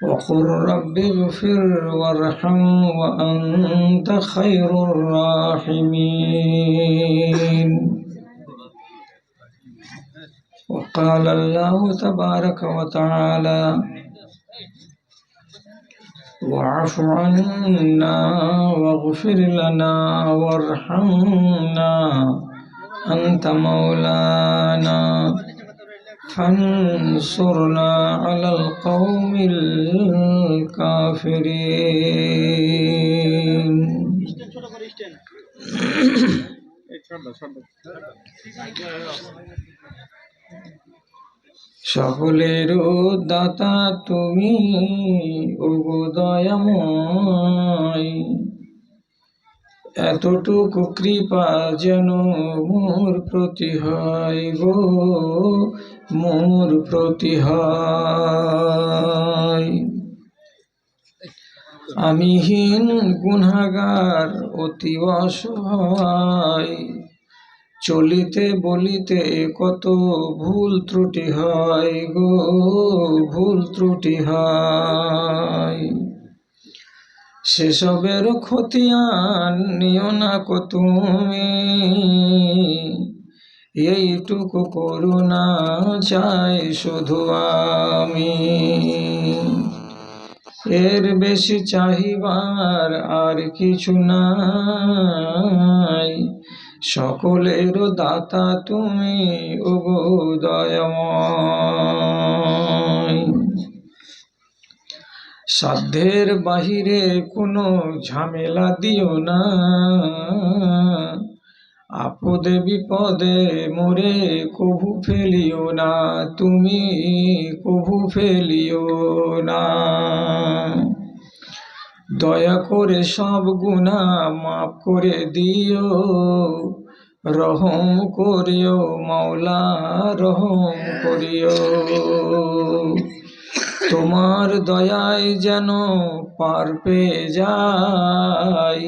وقل رب اغفر وارحم وأنت خير الراحمين. وقال الله تبارك وتعالى واعف عنا واغفر لنا وارحمنا أنت مولانا فانصرنا على القوم الكافرين. সকলের দাতা তুমি ওগো দয়াময়, এতটুকু কৃপা যেন মোর প্রতি হয় গো, মোর প্রতি হয়। আমি হীন গুনাহগার অতি অসহায়, চলিতে বলিতে কত ভুল ত্রুটি হয় গো, ভুল ত্রুটি হয়। সেসবের খতিয়ান নিও না কো তুমি, এইটুকু করুণা চাই শুধু আমি। এর বেশি চাহিবার আর কিছু নাই, সকলের দাতা তুমি ওগো দয়াময়। সাধ্যের বাহিরে কোনো ঝামেলা দিও না, আপদে বিপদে মোরে কভু ফেলিও না, তুমি কভু ফেলিও না। দয়া করে সব গুনাহ মাফ করে দিও, রহম করিও মাওলা, রহম করিও। তোমার দয়ায় যেন পার পেয়ে যাই,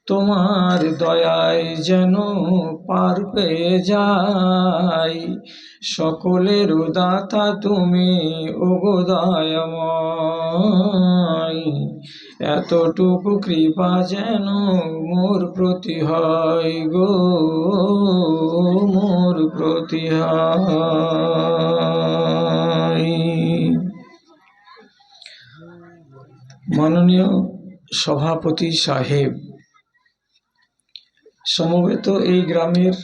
তোমার দয়ায় যেন পার পেয়ে যাই। সকলের দাতা তুমি ওগো দয়াময়, এতটুকু কৃপা যেন মোর প্রতি হয় গো, মোর প্রতি হয়। মাননীয় সভাপতি সাহেব, সমবেত এই গ্রামের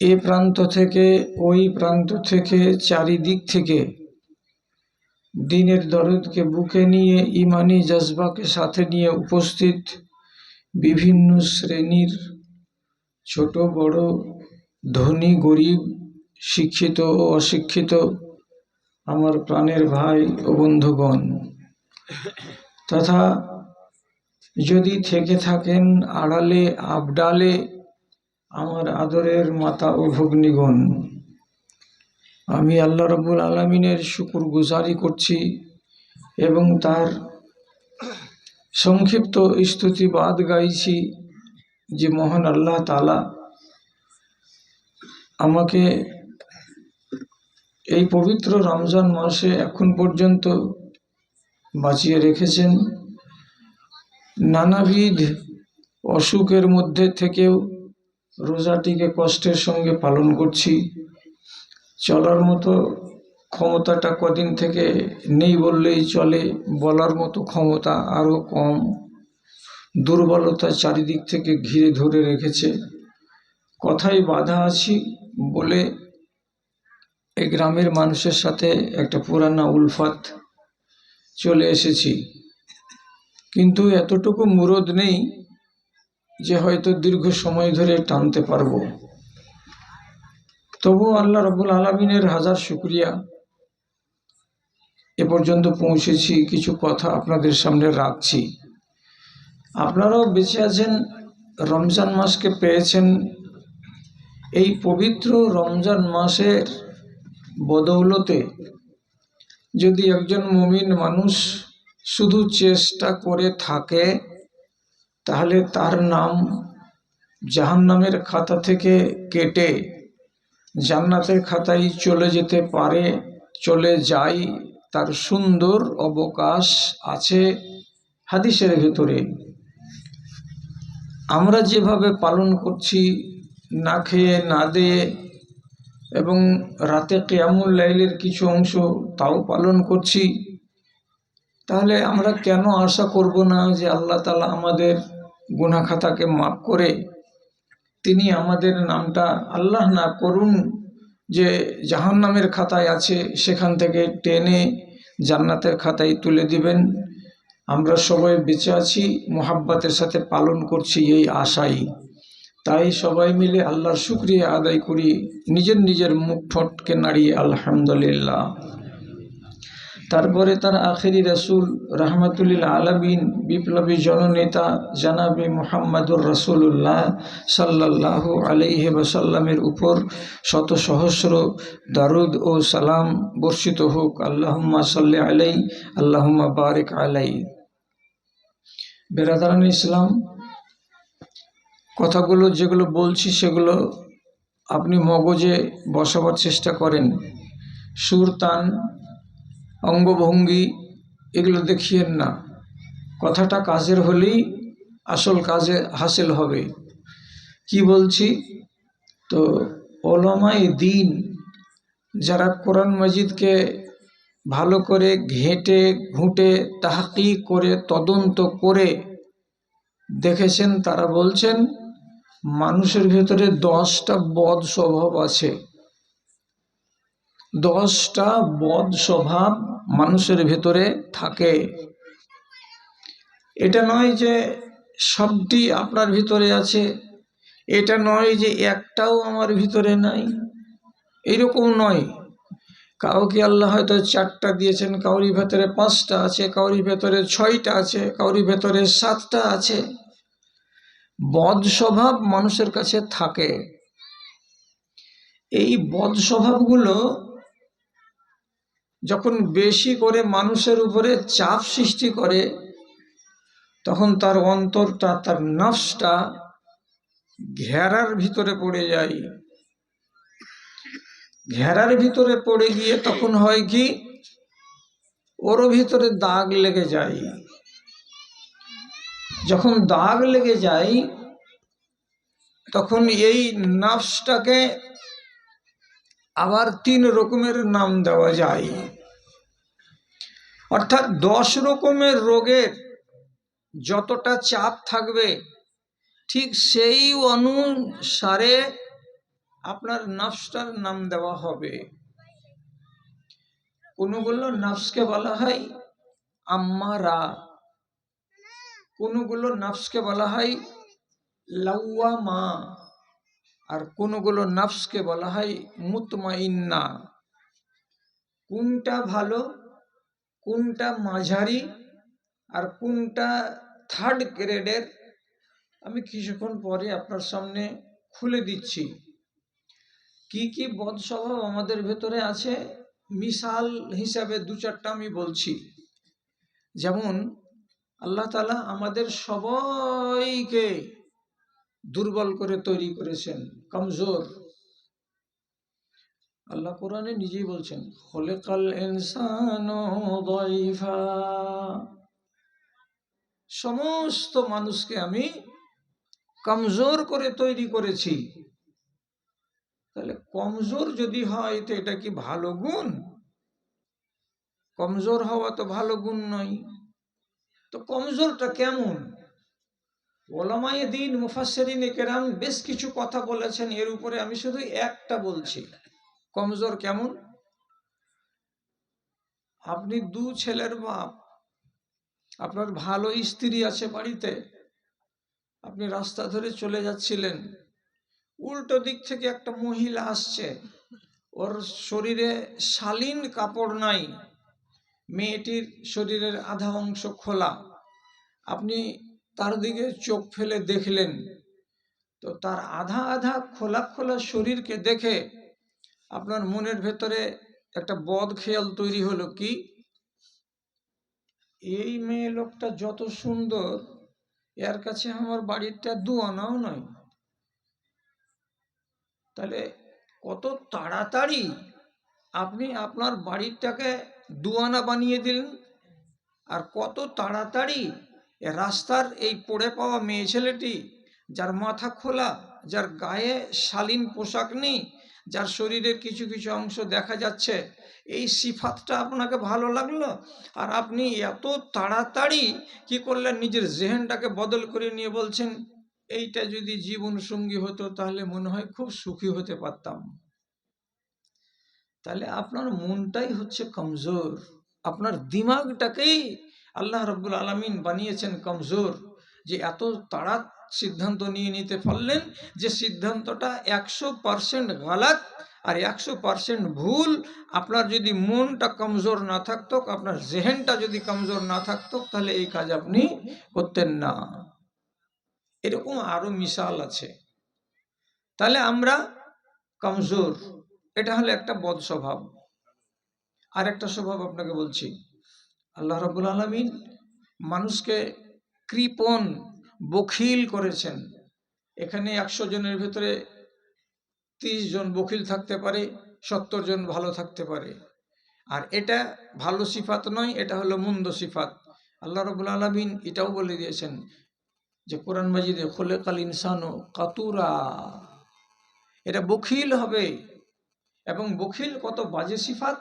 এ প্রান্ত থেকে ওই প্রান্ত থেকে চারিদিক থেকে দিনের দরদকে বুকে নিয়ে ইমানি জজবাকে সাথে নিয়ে উপস্থিত বিভিন্ন শ্রেণীর ছোট বড়, ধনী গরিব, শিক্ষিত ও অশিক্ষিত আমার প্রাণের ভাই ও বন্ধুগণ, তথা যদি থেকে থাকেন আড়ালে আবডালে আমার আদরের মাতা ও ভগ্নীগণ, আমি আল্লাহ রাব্বুল আলামিনের শুকর গুজারি করছি এবং তার সংক্ষিপ্ত স্তুতিবাদ গাইছি যে মহান আল্লাহ তাআলা আমাকে এই পবিত্র রমজান মাসে এখন পর্যন্ত বাঁচিয়ে রেখেছেন। নানাবিধ অসুখের মধ্যে থেকেও রোজাটিকে কষ্টের সঙ্গে পালন করছি। চলার মতো ক্ষমতাটা কদিন থেকে নেই বললেই চলে, বলার মতো ক্ষমতা আরও কম, দুর্বলতা চারিদিক থেকে ঘিরে ধরে রেখেছে। কথায় বাধা আছি বলে এই গ্রামের মানুষের সাথে একটা পুরানা উলফাত চলে এসেছি, কিন্তু এতটুকু মুরদ নেই যে হয়তো দীর্ঘ সময় ধরে টানতে পারবো। তবু আল্লাহ রাব্বুল আলামিনের হাজার শুকরিয়া, এ পর্যন্ত পৌঁছেছি, কিছু কথা আপনাদের সামনে রাখছি। আপনারাও বেঁচে আছেন, রমজান মাসকে পেয়েছেন। এই পবিত্র রমজান মাসের বদৌলতে যদি একজন মুমিন মানুষ শুধু চেষ্টা করে থাকে, তাহলে তার নাম জাহান্নামের খাতা থেকে কেটে জান্নাতের খাতায় চলে যেতে পারে, চলে যায়, তার সুন্দর অবকাশ আছে হাদিসের ভেতরে। আমরা যেভাবে পালন করছি, না খেয়ে না দিয়ে, এবং রাতে কিয়ামুল লাইলের কিছু অংশ তাও পালন করছি, তাহলে আমরা কেন আশা করব না যে আল্লাহ তাআলা আমাদের গুনাহ খাতাকে মাফ করে তিনি আমাদের নামটা, আল্লাহ না করুন, যে জাহান্নামের খাতায় আছে সেখান থেকে টেনে জান্নাতের খাতায় তুলে দিবেন। আমরা সবাই বেঁচে আছি, মোহাব্বতের সাথে পালন করছি এই আশাই। তাই সবাই মিলে আল্লাহর শুকরিয়া আদায় করি, নিজের নিজের মুখ ঠোঁটকে নাড়িয়ে আলহামদুলিল্লাহ। তারপরে তার আখেরি রাসূল রাহমাতুল্লিল আলামিন, বিপ্লবী জননেতা জানাবে মুহাম্মাদুর রাসূলুল্লাহ সাল্লাল্লাহু আলাইহি ওয়াসাল্লামের উপর শত সহস্র দারুদ ও সালাম বর্ষিত হোক। আল্লাহুম্মা সাল্লি আলাইহি, আল্লাহুম্মা বারিক আলাইহি। বেরাদারান ইসলাম, কথাগুলো যেগুলো বলছি সেগুলো আপনি মগজে বসাবার চেষ্টা করেন। সুর, তান, অঙ্গভঙ্গি এগুলো দেখিয়েন না। কথাটা কাজের হলেই আসল কাজে হাসিল হবে। কি বলছি? তো ওলামায়ে দ্বীন যারা কোরআন মাজিদকে ভালো করে ঘেঁটে ঘুঁটে তাহকিক করে তদন্ত করে দেখেছেন, তারা বলছেন মানুষের ভেতরে 10টা বদ স্বভাব আছে। 10টা বদ স্বভাব মানুষের ভেতরে থাকে। এটা নয় যে সবটি আপনার ভিতরে আছে, এটা নয় যে একটাও আমার ভিতরে নাই, এরকম নয়। কাউকে আল্লাহ হয়তো 4টা দিয়েছেন, কাউরি ভেতরে 5টা আছে, কাউরি ভেতরে 6টা আছে, কাউরি ভেতরে 7টা আছে। বদ স্বভাব মানুষের কাছে থাকে। এই বদ স্বভাবগুলো যখন বেশি করে মানুষের উপরে চাপ সৃষ্টি করে, তখন তার অন্তরটা, তার নফসটা ঘেরার ভিতরে পড়ে যায়। ঘেরার ভিতরে পড়ে গিয়ে তখন হয় কি, ওর ভিতরে দাগ লেগে যায়। যখন দাগ লেগে যায় তখন এই নফসটাকে আবার 3 রকমের নাম দেওয়া যায়। অর্থাৎ 10 রকমের রোগের যতটা চাপ থাকবে, ঠিক সেই অনুসারে আপনার নফসটার নাম দেওয়া হবে। কোনগুলো নফসকে বলা হয় আম্মারা, কোনগুলো নফসকে বলা হয় লাওয়ামা, আর কোনগুলো নফসকে বলা হয় মুতমাইন্না। কোনটা ভালো, কোনটা মাঝারি, আর কোনটা 3rd গ্রেডের, আমি কিছুক্ষণ পরে আপনার সামনে খুলে দিচ্ছি। কি কি বদ স্বভাব আমাদের ভেতরে আছে মিসাল হিসাবে 2-4টা আমি বলছি। যেমন আল্লাহ তাআলা আমাদের সবাইকে দুর্বল করে তৈরি করেছেন, কমজোর। আল্লাহ কোরআনে নিজেই বলছেন খলিকাল ইনসানু দাইফা, সমস্ত মানুষকে আমি কমজোর করে তৈরি করেছি। তাহলে কমজোর যদি হয় তো এটা কি ভালো গুণ? কমজোর হওয়া তো ভালো গুণ নয়। তো কমজোরটা কেমন? ওলামায়ে দ্বীন মুফাসসিরিনে কেরাম বেশ কিছু কথা বলেছেন, এর উপরে আমি শুধু একটা বলছি। কমজোর কেমন? আপনি 2 ছেলের বাপ, আপনার ভালো স্ত্রী আছে বাড়িতে, আপনি রাস্তা ধরে চলে যাচ্ছিলেন, উল্টো দিক থেকে একটা মহিলা আসছে, ওর শরীরে শালীন কাপড় নাই, মেয়েটির শরীরের আধা অংশ খোলা, আপনি তার দিকে চোখ ফেলে দেখলেন, তো তার আধা আধা খোলা খোলা শরীরকে দেখে আপনার মনের ভেতরে একটা বদ খেয়াল তৈরি হলো, কি এই মেয়ে লোকটা যত সুন্দর, এর কাছে আমার বাড়িটা 2 আনাও নয়। তাহলে কত তাড়াতাড়ি আপনি আপনার বাড়িটাকে দুয়ানা বানিয়ে দিলেন, আর কত তাড়াতাড়ি রাস্তার এই পড়ে পাওয়া মেয়ে ছেলেটি, যার মাথা খোলা, যার গায়ে শালীন পোশাক নেই, যার শরীরের কিছু কিছু অংশ দেখা যাচ্ছে, এই সিফাতটা আপনাকে ভালো লাগলো, আর আপনি এত তাড়াতাড়ি কি করলেন, নিজের জেহেনটাকে বদল করে নিয়ে বলছেন এইটা যদি জীবন সঙ্গী হতো তাহলে মনে হয় খুব সুখী হতে পারতাম। তাহলে আপনার মনটাই হচ্ছে কমজোর, আপনার দিমাগটাকেই আল্লাহ রাব্বুল আলামিন বানিয়েছেন কমজোর, যে এত তাড়া সিদ্ধান্ত নিয়ে নিতে পারলেন যে সিদ্ধান্তটা 100% গালাত আর 100% ভুল। আপনার যদি মনটা কমজোর না থাকতো, আপনার জেহেনটা যদি কমজোর না থাকতো, তাহলে এই কাজ আপনি করতেন না। এরকম আরো মিসাল আছে। তাহলে আমরা কমজোর, এটা হলো একটা বদ স্বভাব। আর একটা স্বভাব আপনাকে বলছি, আল্লাহ রাব্বুল আলামিন মানুষকে কৃপণ, বখিল করেছেন। এখানে 100 জনের ভেতরে 30 জন বখিল থাকতে পারে, 70 জন ভালো থাকতে পারে। আর এটা ভালো সিফাত নয়, এটা হলো মন্দ সিফাত। আল্লাহ রাব্বুল আলামিন এটাও বলে দিয়েছেন যে কোরআন মাজিদে, খুলিকাল ইনসানু কাতুরা, এটা বখিল হবে। এবং বখিল কত বাজে সিফাত,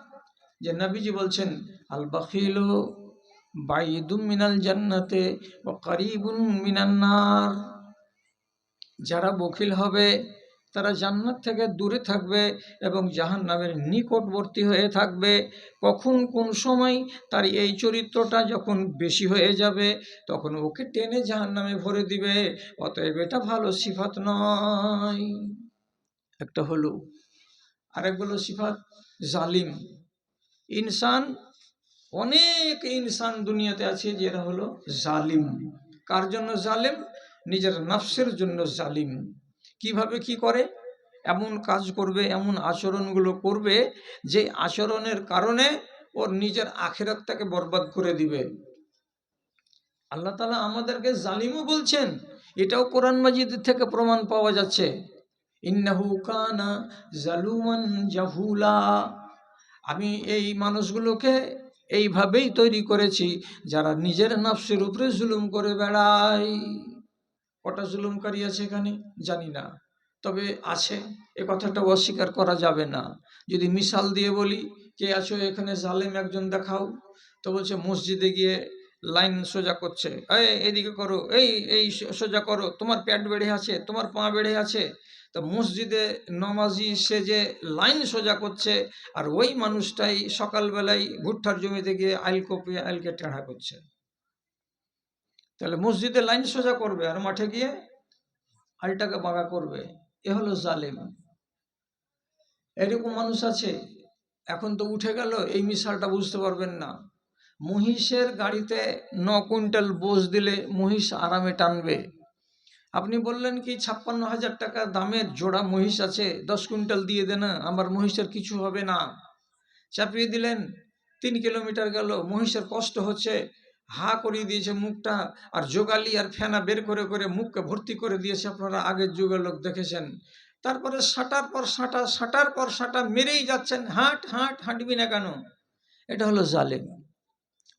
যে নবীজি বলছেন আল বাখিলু বাইদুম মিনাল জান্নাতে ওয়া কারিবুন মিনান নার। যারা বখিল হবে তারা জান্নাত থেকে দূরে থাকবে এবং জাহান্নামের নিকটবর্তী হয়ে থাকবে। কখন কোন সময় তার এই চরিত্রটা যখন বেশি হয়ে যাবে তখন ওকে টেনে জাহান্নামে ভরে দিবে। অতএব এটা ভালো সিফাত নয়। একটা হলো। আরেকগুলো সিফাত জালিম ইনসান। অনেক ইনসান দুনিয়াতে আছে যারা হলো জালিম। কার জন্য জালিম? নিজের নফসের জন্য জালিম। কিভাবে কি করে? এমন কাজ করবে, এমন আচরণগুলো করবে যে আচরণের কারণে ওর নিজের আখিরাতটাকে বরবাদ করে দিবে। আল্লাহ তাআলা আমাদেরকে জালিমও বলছেন, এটাও কোরআন মাজিদ থেকে প্রমাণ পাওয়া যাচ্ছে। ইন্নাহু কানা জালুমান জাহুলা। আমি এই মানুষগুলোকে এইভাবেই তৈরি করেছি যারা নিজের নফসের উপরে জুলুম করে বেড়ায়। কটা জুলুমকারী আছে এখানে জানি না, তবে আছে, এ কথাটা অস্বীকার করা যাবে না। যদি মিসাল দিয়ে বলি, কে আছো এখানে জালেম একজন দেখাও, তো বলছে মসজিদে গিয়ে লাইন সোজা করছে, এই এদিকে করো, এই এই সোজা করো, তোমার পেট বেড়ে আছে, তোমার পা বেড়ে আছে। তো মসজিদে নমাজি সে যে লাইন সোজা করছে, আর ওই মানুষটাই সকালবেলায় ভুট্টার জমিতে গিয়ে আইল কপিয়ে আইলকে টেढ़া করছে। তাহলে মসজিদে লাইন সোজা করবে আর মাঠে গিয়ে আলটাকে বাঁকা করবে, এ হলো জালেম। এরকম মানুষ আছে। এখন তো উঠে গেল, এই মিসালটা বুঝতে পারবেন না। মহিষের গাড়িতে 9 কুইন্টাল বোঝ দিলে মহিষ আরামে টানবে। আপনি বললেন কি 56,000 টাকা দামের জোড়া মহিষ আছে, 10 কুইন্টাল দিয়ে দেন, আমার মহিষের কিছু হবে না। চাপিয়ে দিলেন, 3 কিলোমিটার গেল, মহিষের কষ্ট হচ্ছে, হা করিয়ে দিয়েছে মুখটা, আর জোগালি আর ফেনা বের করে করে মুখকে ভর্তি করে দিয়েছে। আপনারা আগের যুগের লোক দেখেছেন। তারপরে সাঁটার পর সাঁটা, সাঁটার পর সাঁটা মেরেই যাচ্ছেন, হাঁট হাঁট, হাঁটবি না কেন? এটা হলো জালেম।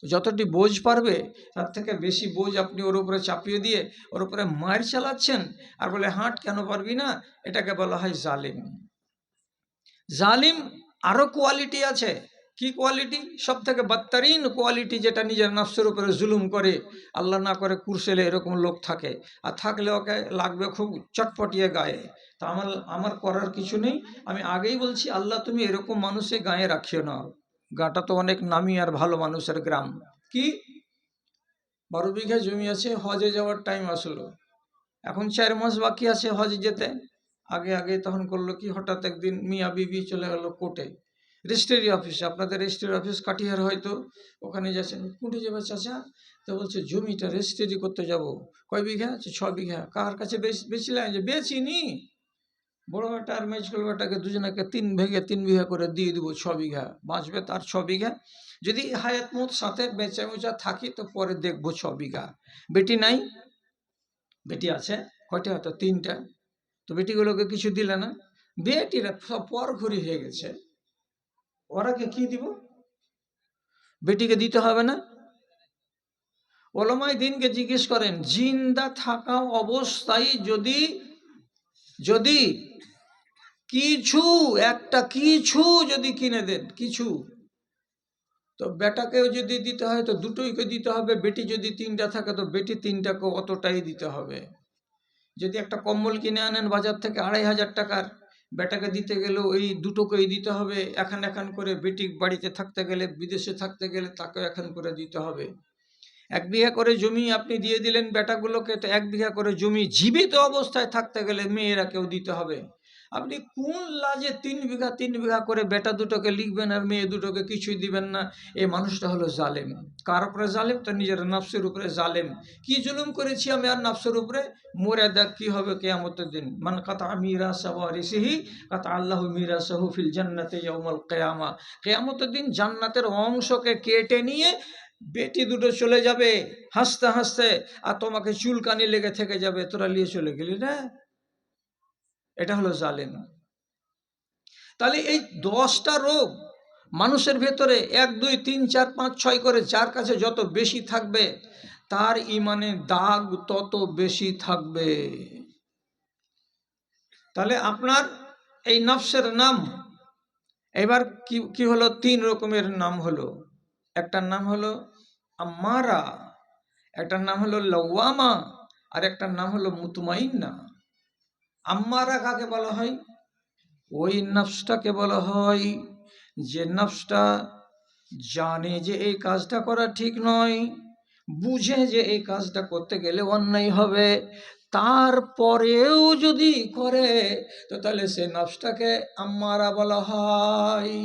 যতটি বোঝ পারবে তার থেকে বেশি বোঝ আপনি ওর উপরে চাপিয়ে দিয়ে ওর উপরে মার চালাচ্ছেন, আর বলে হাঁট, কেন পারবি না? এটাকে বলা হয় জালিম। জালিম আরো কোয়ালিটি আছে। কি কোয়ালিটি? সব থেকে বদতরিন কোয়ালিটি, যেটা নিজের নফসের উপরে জুলুম করে, আল্লাহ না করে কুরসেলে এরকম লোক থাকে, আর থাকলে ওকে লাগবে খুব চটপটিয়ে গায়ে। তা আমার করার কিছু নেই। আমি আগেই বলছি, আল্লাহ তুমি এরকম মানুষে গায়ে রাখিও না। গাটা তো অনেক নামি আর ভালো মানুষের গ্রাম। কি 12 বিঘা জমি আছে, হজে যাওয়ার টাইম আসলো, এখন 4 মাস বাকি আছে হজ যেতে। আগে আগে তখন করলো কি, হঠাৎ একদিন মিয়া বিবি চলে গেল কোর্টে, রেজিস্ট্রি অফিসে। আপনাদের রেজিস্ট্রি অফিস কাটিহার হয়তো, ওখানে যাচ্ছেন। কোর্টে যাবে চাচা? তো বলছে জমিটা রেজিস্ট্রি করতে যাব। কয় বিঘা? 6 বিঘা। কার কাছে বেচিলেন? যে বেচিনি, বড় বেটা আর মেজকুল বেটাকে দুজনাকে 3 ভেঙে 3 বিঘা করে দিয়ে দিব, 6 বিঘা বাঁচবে তার 6 বিঘা। যদি হায়াত মত সাথে বেচা মেচা থাকি তো পরে দেখবো 6 বিঘা। বেটি নাই? বেটি আছে কয়টা? হয়তো 3টা। তো বেটিগুলোকে কিছু দিলে না। বেটিরা সব পরঘুরি হয়ে গেছে। ওরাকে কি দিব? বেটিকে দিতে হবে না? ওলামায়ে দ্বীনকে জিজ্ঞেস করেন, জিন্দা থাকা অবস্থায় যদি যদি কিছু একটা কিছু যদি কিনে দেন, কিছু, তো বেটাকেও যদি দিতে হয় তো দুটোইকে দিতে হবে। বেটি যদি তিনটা থাকে তো বেটি তিনটাকে অতটাই দিতে হবে। যদি একটা কম্বল কিনে আনেন বাজার থেকে 2,500 টাকার, বেটাকে দিতে গেলেও ওই দুটোকেই দিতে হবে। এখন এখন করে বেটি বাড়িতে থাকতে গেলে, বিদেশে থাকতে গেলে তাকেও এখন করে দিতে হবে। 1 বিঘা করে জমি আপনি দিয়ে দিলেন বেটাগুলোকে, তো 1 বিঘা করে জমি জীবিত অবস্থায় থাকতে গেলে মেয়েরাকেও দিতে হবে। আপনি কোন লাজে 3 বিঘা 3 বিঘা করে বেটা দুটোকে লিখবেন আর মেয়ে দুটোকে কিছুই দিবেন না? এই মানুষটা হলো জালেম। কার উপরে জালেম? তো নিজের নফসের উপরে জালেম। কি জুলুম করেছি আমি আর নফসের উপরে? মরে দেখ কি হবে কিয়ামতের দিন। মান কাতা মিরাসা ওয়ারিসিহি কাতা আল্লাহু মিরাসাহু ফিল জান্নাতি ইয়াউমাল কিয়ামা। কিয়ামতের দিন জান্নাতের অংশকে কেটে নিয়ে বেটি দুটো চলে যাবে হাসতে হাসতে, আর তোমাকে চুলকানি লেগে থেকে যাবে, তোরা নিয়ে চলে গেলি না। এটা হলো জালেম। তাহলে এই 10টা রোগ মানুষের ভেতরে 1 2 3 4 5 6 করে যার কাছে যত বেশি থাকবে তার ইমানের দাগ তত বেশি থাকবে। তাহলে আপনার এই নফসের নাম এবার কি হলো? 3 রকমের নাম হলো। একটার নাম হলো আম্মারা, একটার নাম হলো লাওয়ামা, আর একটার নাম হলো মুতমাইন্না। আম্মারা কাকে বলা হয়? ওই নফসটাকে বলা হয় যে নফসটা জানে যে এই কাজটা করা ঠিক নয়, বুঝে যে এই কাজটা করতে গেলে অন্যায় হবে, তারপরেও যদি করে তো তাহলে সে নফসটাকে আম্মারা বলা হয়।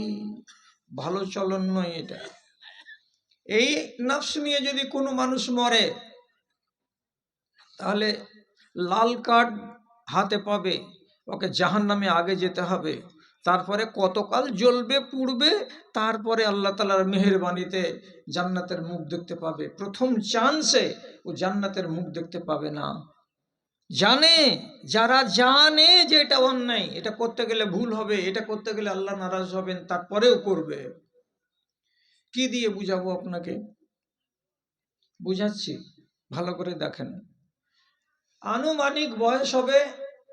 ভালো চলন নয় এটা। এই নফস নিয়ে যদি কোনো মানুষ মরে তাহলে লাল কার্ড হাতে পাবে, ওকে জাহান্নামে আগে যেতে হবে, তারপরে কতকাল জ্বলবে পুড়বে, তারপরে আল্লাহ তাআলার মেহেরবানিতে জান্নাতের মুখ দেখতে পাবে। প্রথম চান্সে ও জান্নাতের মুখ দেখতে পাবে না। জানে, যারা জানে যে এটা অন্যায়, এটা করতে গেলে ভুল হবে, এটা করতে গেলে আল্লাহ নারাজ হবেন, তারপরেও করবে। কি দিয়ে বুঝাবো আপনাকে? বুঝাচ্ছি, ভালো করে দেখেন। আনুমানিক বয়স হবে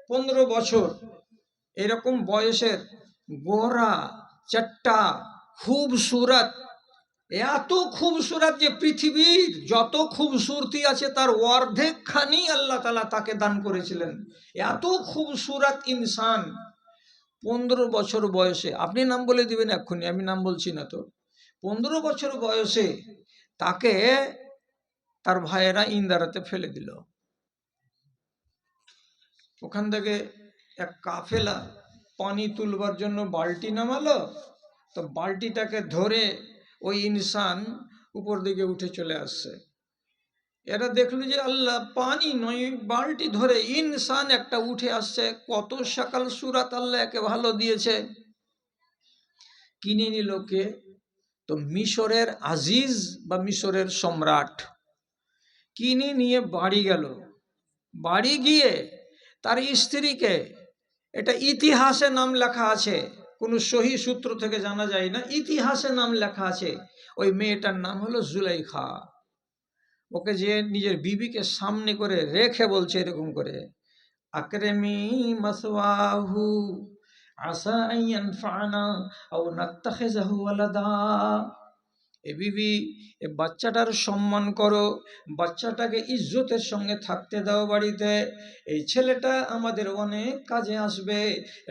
15 বছর। এরকম বয়সের গোরা চাট্টা খুবসুরত, এত খুবসুরত যে পৃথিবীর যত খুবসুরতি আছে তার অর্ধেক খানি আল্লাহ তাআলা তাকে দান করেছিলেন। এত খুবসুরত ইনসান 15 বছর বয়সে, আপনি নাম বলে দিবেন এক্ষুনি, আমি নাম বলছি না তো। 15 বছর বয়সে তাকে তার ভাইয়েরা ইন্দারাতে ফেলে দিল। ওখান থেকে এক কাফেলা পানি তুলবার জন্য বালতি নামালো, তো বালতিটাকে ধরে ওই ইনসান উপর দিকে উঠে চলে আসছে। এরা দেখলো যে আল্লাহ, পানি নয় বালতি ধরে ইনসান একটা উঠে আসছে, কত সকাল সুরাত আল্লাহ একে ভালো দিয়েছে। কিনে নিল কে? তো মিশরের আজিজ বা মিশরের সম্রাট কিনে নিয়ে বাড়ি গেল। বাড়ি গিয়ে তার স্ত্রীকে, এটা ইতিহাসে নাম লেখা আছে, কোনো সহি সূত্র থেকে জানা যায় না, ইতিহাসে নাম লেখা আছে, ওই মেয়েটার নাম হলো জুলাইখা। ওকে যে নিজের বিবিকে সামনে করে রেখে বলছে এরকম করে, আকরেমি মাসওয়াহু আসা আন ইয়ানফানা আও নাত্তাখিযাহু ওয়ালাদা। এ বিবি, এ বাচ্চাটার সম্মান করো, বাচ্চাটাকে ইজ্জতের সঙ্গে থাকতে দাও বাড়িতে। এই ছেলেটা আমাদের অনেক কাজে আসবে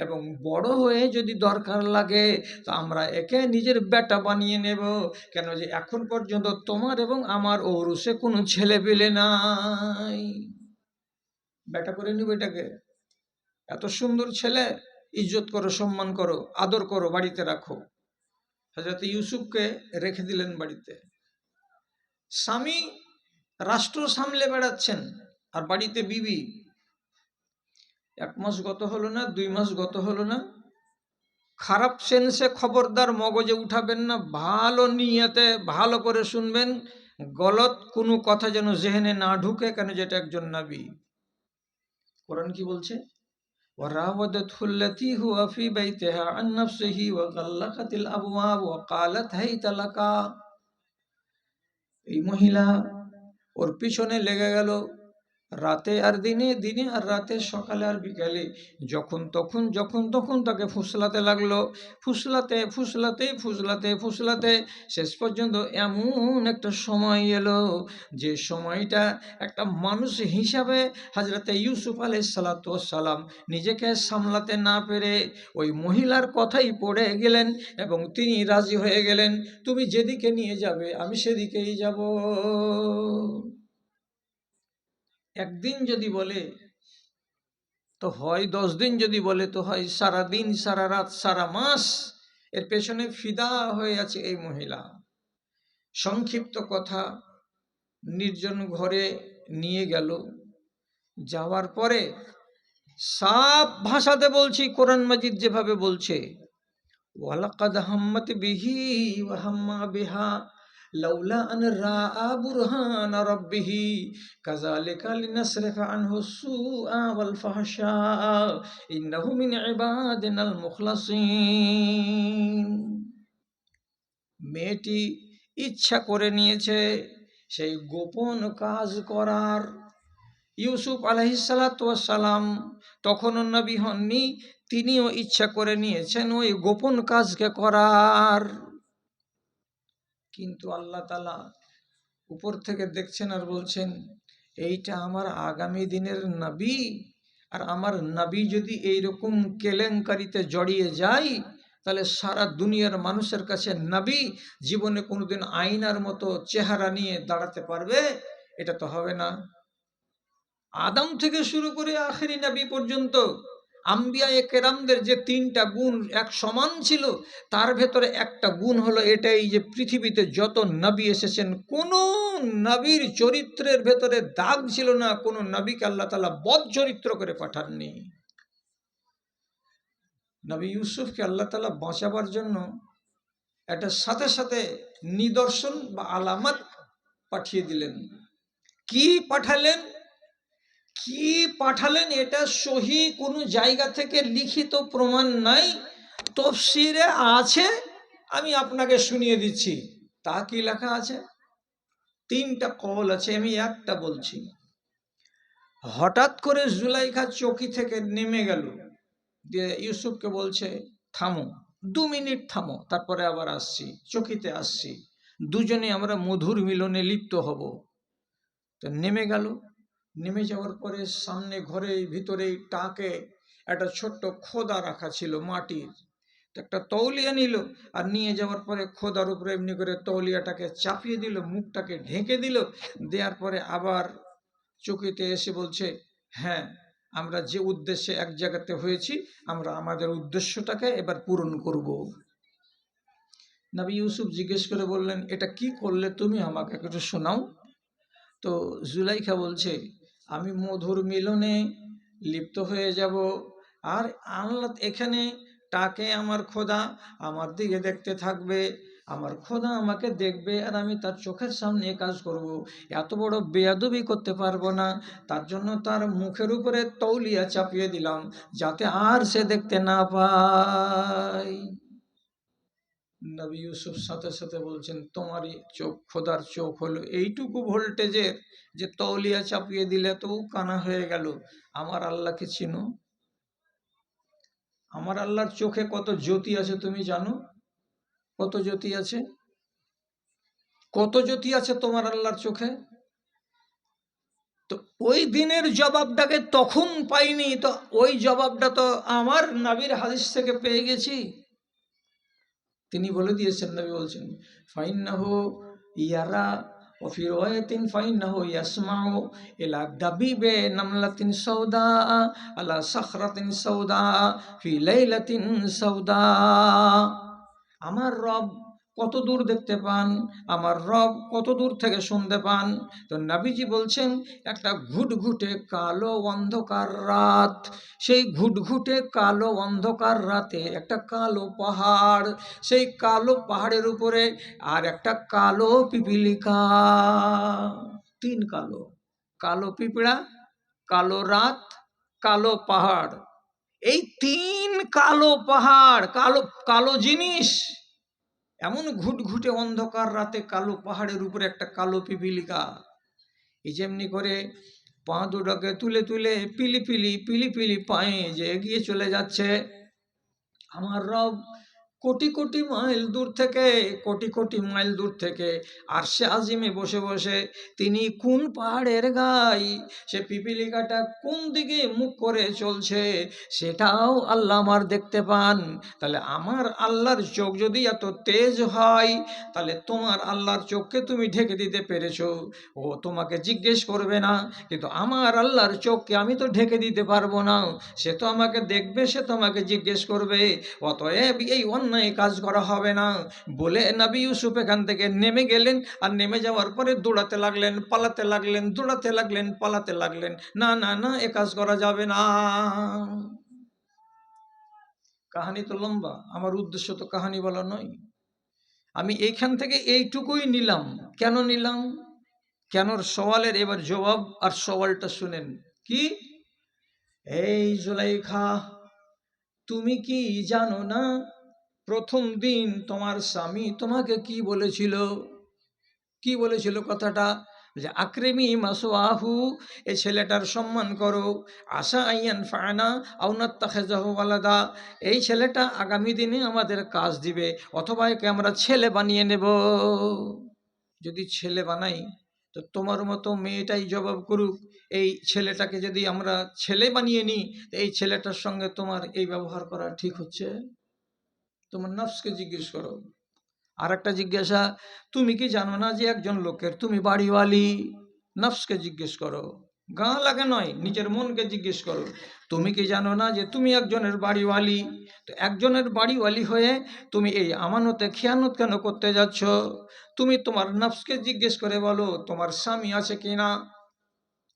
এবং বড় হয়ে যদি দরকার লাগে তো আমরা একে নিজের বেটা বানিয়ে নেব। কেন যে এখন পর্যন্ত তোমার এবং আমার ঔরসে কোনো ছেলে পেলে নাই, বেটা করে নিব এটাকে। এত সুন্দর ছেলে, ইজ্জত করো, সম্মান করো, আদর করো, বাড়িতে রাখো। হযরত ইউসুফকে রেখে দিলেন বাড়িতে। স্বামী রাষ্ট্র সামলে বেড়াচ্ছেন আর বাড়িতে বিবি। 1 মাস গত হলো না, 2 মাস গত হলো না, খারাপ সেন্সে খবরদার মগজে উঠাবেন না, ভালো নিয়তে ভালো করে শুনবেন, গলত কোনো কথা যেন জেহেনে না ঢুকে, কেন যেটা একজন নবী। কোরআন কি বলছে? وراودته التي هو في بيتها عن نفسه وغلقت الأبواب وقالت هيت لك। এই মহিলা ওর পিছনে লেগে গেল রাতে আর দিনে, দিনে আর রাতে, সকালে আর বিকালে, যখন তখন তাকে ফুসলাতে লাগলো, ফুসলাতে শেষ পর্যন্ত এমন একটা সময় এলো যে সময়টা একটা মানুষ হিসাবে হযরতে ইউসুফ আলাইহিসসালাম নিজেকে সামলাতে না পেরে ওই মহিলার কথাই পড়ে গেলেন এবং তিনি রাজি হয়ে গেলেন, তুমি যেদিকে নিয়ে যাবে আমি সেদিকেই যাব। একদিন যদি বলে তো হয়, 10 দিন যদি বলে তো হয় সারা দিন, সারা রাত, সারা মাস এর পেছনে ফিদা হয়ে আছে এই মহিলা। সংক্ষিপ্ত কথা, নির্জন ঘরে নিয়ে গেল। যাওয়ার পরে সাফ ভাষাতে বলছি, কোরআন মাজিদ যেভাবে বলছে, ওয়ালাকাদ হাম্মাত বিহি ওয়া হাম্মা বিহা লাউলা আন রাআ বুরহান রাব্বিহি কাযালিকা লিনাসরিফা আনহু সুআ ওয়াল ফাহশা ইন্নাহু মিন ইবাদিনাল মুখলাসিন। মেয়েটি ইচ্ছা করে নিয়েছে সেই গোপন কাজ করার। ইউসুফ আলাইহিসসালাম তখনও নবী হননি, তিনিও ইচ্ছা করে নিয়েছেন ওই গোপন কাজকে করার। কিন্তু আল্লাহ তাআলা উপর থেকে দেখছেন আর বলছেন, এইটা আমার আগামী দিনের নবী, আর আমার নবী যদি এইরকম কেলেঙ্কারিতে জড়িয়ে যায় তাহলে সারা দুনিয়ার মানুষের কাছে নবী জীবনে কোনোদিন আয়নার মতো চেহারা নিয়ে দাঁড়াতে পারবে? এটা তো হবে না। আদম থেকে শুরু করে আখেরি নবী পর্যন্ত আম্বিয়ায়ে কেরামদের যে 3টা গুণ এক সমান ছিল, তার ভেতরে একটা গুণ হলো এটাই যে পৃথিবীতে যত নবী এসেছেন কোন নবীর চরিত্রের ভেতরে দাগ ছিল না, কোন নবীকে আল্লাহ তাআলা বদ চরিত্র করে পাঠাননি। নবী ইউসুফকে আল্লাহ তাআলা বাঁচাবার জন্য একটা সাথে সাথে নিদর্শন বা আলামত পাঠিয়ে দিলেন। কি পাঠালেন এটা সহি কোনো জায়গা থেকে লিখিত প্রমাণ নাই, তাফসীরে আছে, আমি আপনাকে শুনিয়ে দিচ্ছি। তা কি লেখা আছে? 3টা কওল আছে, আমি একটা বলছি। হঠাৎ করে জুলাইখা চৌকি থেকে নেমে গেল, দিয়ে ইউসুফকে বলছে থামো, 2 মিনিট থামো, তারপরে আবার আসছি, চৌকিতে আসছি, দুজনে আমরা মধুর মিলনে লিপ্ত হব। তো নেমে গেল। নেমে যাওয়ার পরে সামনে ঘরের ভিতরেই টাকে একটা ছোট্ট খোদা রাখা ছিল মাটির, একটা তৌলিয়া নিল, আর নিয়ে যাওয়ার পরে খোদার উপরে এমনি করে তৌলিয়াটাকে চাপিয়ে দিল, মুখটাকে ঢেকে দিল। দেওয়ার পরে আবার চৌকিতে এসে বলছে, হ্যাঁ, আমরা যে উদ্দেশ্যে এক জায়গাতে হয়েছি, আমরা আমাদের উদ্দেশ্যটাকে এবার পূরণ করব। নবী ইউসুফ জিজ্ঞেস করে বললেন, এটা কি করলে তুমি, আমাকে একটু শোনাও। তো জুলাইখা বলছে, আমি মধুর মিলনে লিপ্ত হয়ে যাব, আর আল্লাহ এখানে টাকে আমার খোদা আমার দিকে দেখতে থাকবে, আমার খোদা আমাকে দেখবে, আর আমি তার চোখের সামনে কাজ করব। এত বড় বেয়াদবি করতে পারবো না, তার জন্য তার মুখের উপরে তৌলিয়া চাপিয়ে দিলাম যাতে আর সে দেখতে না পায়। নবী ইউসুফ সাথে সাথে বলছেন, তোমারই চোখ, খোদার চোখ হলো এইটুকু ভোল্টেজের যে তৌলিয়া চাপিয়ে দিলে তো কানা হয়ে গেল। আমার আল্লাহকে চিনো? আমার আল্লাহর চোখে কত জ্যোতি আছে তুমি জানো? কত জ্যোতি আছে? কত জ্যোতি আছে তোমার আল্লাহর চোখে? তো ওই দিনের জবাবটাকে তখন পাইনি, তো ওই জবাবটা তো আমার নবীর হাদিস থেকে পেয়ে গেছি। তিনি বলে দিয়েছেন, নবী বলছেন, ফাইন্নাহু ইয়ারা ওয়া ফি রিওয়ায়াতিন ফাইন্নাহু ইয়াসমাউ ইলা দাবিবে নামলাতিন সাউদা আলা সাখরাতিন সাউদা ফি লাইলাতিন সাউদা। আমার রব কত দূর দেখতে পান, আমার রব কত দূর থেকে শুনতে পান। তো নবীজি বলছেন, একটা ঘুটঘুটে কালো অন্ধকার রাত, সেই ঘুটঘুটে কালো অন্ধকার রাতে একটা কালো পাহাড়, সেই কালো পাহাড়ের উপরে আর একটা কালো পিপিলিকা। 3 কালো, কালো পিঁপড়া, কালো রাত, কালো পাহাড়, এই তিন কালো পাহাড়, কালো কালো জিনিস, এমন ঘুটঘুটে অন্ধকার রাতে কালো পাহাড়ের উপরে একটা কালো পিপিলিকা, এই যেমনি করে পা দুটাকে তুলে তুলে পিলি পিলি পায়ে যে এগিয়ে চলে যাচ্ছে। আমার রব কোটি কোটি মাইল দূর থেকে, কোটি কোটি মাইল দূর থেকে আরশে আজিমে বসে বসে তিনি কোন পাহাড়ের গাই, সে পিপিলিকাটা কোন দিকে মুখ করে চলছে সেটাও আল্লাহ আমার দেখতে পান। তাহলে আমার আল্লাহর চোখ যদি এত তেজ হয়, তাহলে তোমার আল্লাহর চোখকে তুমি ঢেকে দিতে পেরেছো, ও তোমাকে জিজ্ঞেস করবে না। কিন্তু আমার আল্লাহর চোখকে আমি তো ঢেকে দিতে পারবো না, সে তো আমাকে দেখবে, সে তো আমাকে জিজ্ঞেস করবে। অতএব এই অন্যায় কাজ করা হবে না বলে নবী ইউসুফ এখান থেকে নেমে গেলেন। আর নেমে যাওয়ার পরে দৌড়াতে লাগলেন, পালাতে লাগলেন, দৌড়াতে লাগলেন, পালাতে লাগলেন। না না না, এ কাজ করা যাবে না। কাহানি তো লম্বা, আমার উদ্দেশ্য তো কাহানি বলা নয়। আমি এইখান থেকে এইটুকুই নিলাম। কেন নিলাম, কেনর সওয়ালের এবার জবাব আর সওয়ালটা শুনেন। কি? এই জুলাইখা, তুমি কি জানো না প্রথম দিন তোমার স্বামী তোমাকে কি বলেছিল? কি বলেছিল কথাটা? যে আকরিমি মাসওয়াহু, এই ছেলেটার সম্মান করো। আশা আইয়ান ফানা আও নাত্তাখিযাহু ওয়ালাদা, এই ছেলেটা আগামী দিনে আমাদের কাজ দিবে, অথবা একে আমরা ছেলে বানিয়ে নেব। যদি ছেলে বানাই তো তোমার মতো মেয়েটাই জবাব করুক, এই ছেলেটাকে যদি আমরা ছেলে বানিয়ে নিই, এই ছেলেটার সঙ্গে তোমার এই ব্যবহার করা ঠিক হচ্ছে? তোমার নফসকে জিজ্ঞেস করো। আর একটা জিজ্ঞাসা, তুমি কি জানো না যে একজন লোকের তুমি বাড়িওয়ালি? নফসকে জিজ্ঞেস করো, গা লাগে নয়, নিজের মনকে জিজ্ঞেস করো। তুমি কি জানো না যে তুমি একজনের বাড়িওয়ালি? তো একজনের বাড়িওয়ালি হয়ে তুমি এই আমানতে খেয়ানত কেন করতে যাচ্ছ? তুমি তোমার নফসকে জিজ্ঞেস করে বলো, তোমার স্বামী আছে কিনা?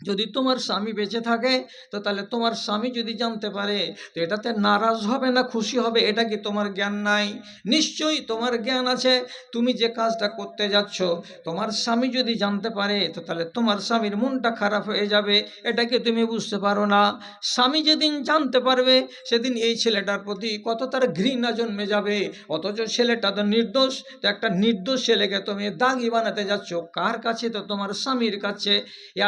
যদি তোমার স্বামী বেঁচে থাকে, তো তাহলে তোমার স্বামী যদি জানতে পারে, তো এটাতে নারাজ হবে না খুশি হবে? এটা কি তোমার জ্ঞান নাই? নিশ্চয়ই তোমার জ্ঞান আছে। তুমি যে কাজটা করতে যাচ্ছ, তোমার স্বামী যদি জানতে পারে, তো তাহলে তোমার স্বামীর মনটা খারাপ হয়ে যাবে। এটা কি তুমি বুঝতে পারো না? স্বামী যেদিন জানতে পারবে, সেদিন এই ছেলেটার প্রতি কত তার ঘৃণা জন্মে যাবে। অথচ ছেলেটা তো নির্দোষ, তো একটা নির্দোষ ছেলেকে তুমি দাগি বানাতে যাচ্ছ। কার কাছে? তো তোমার স্বামীর কাছে।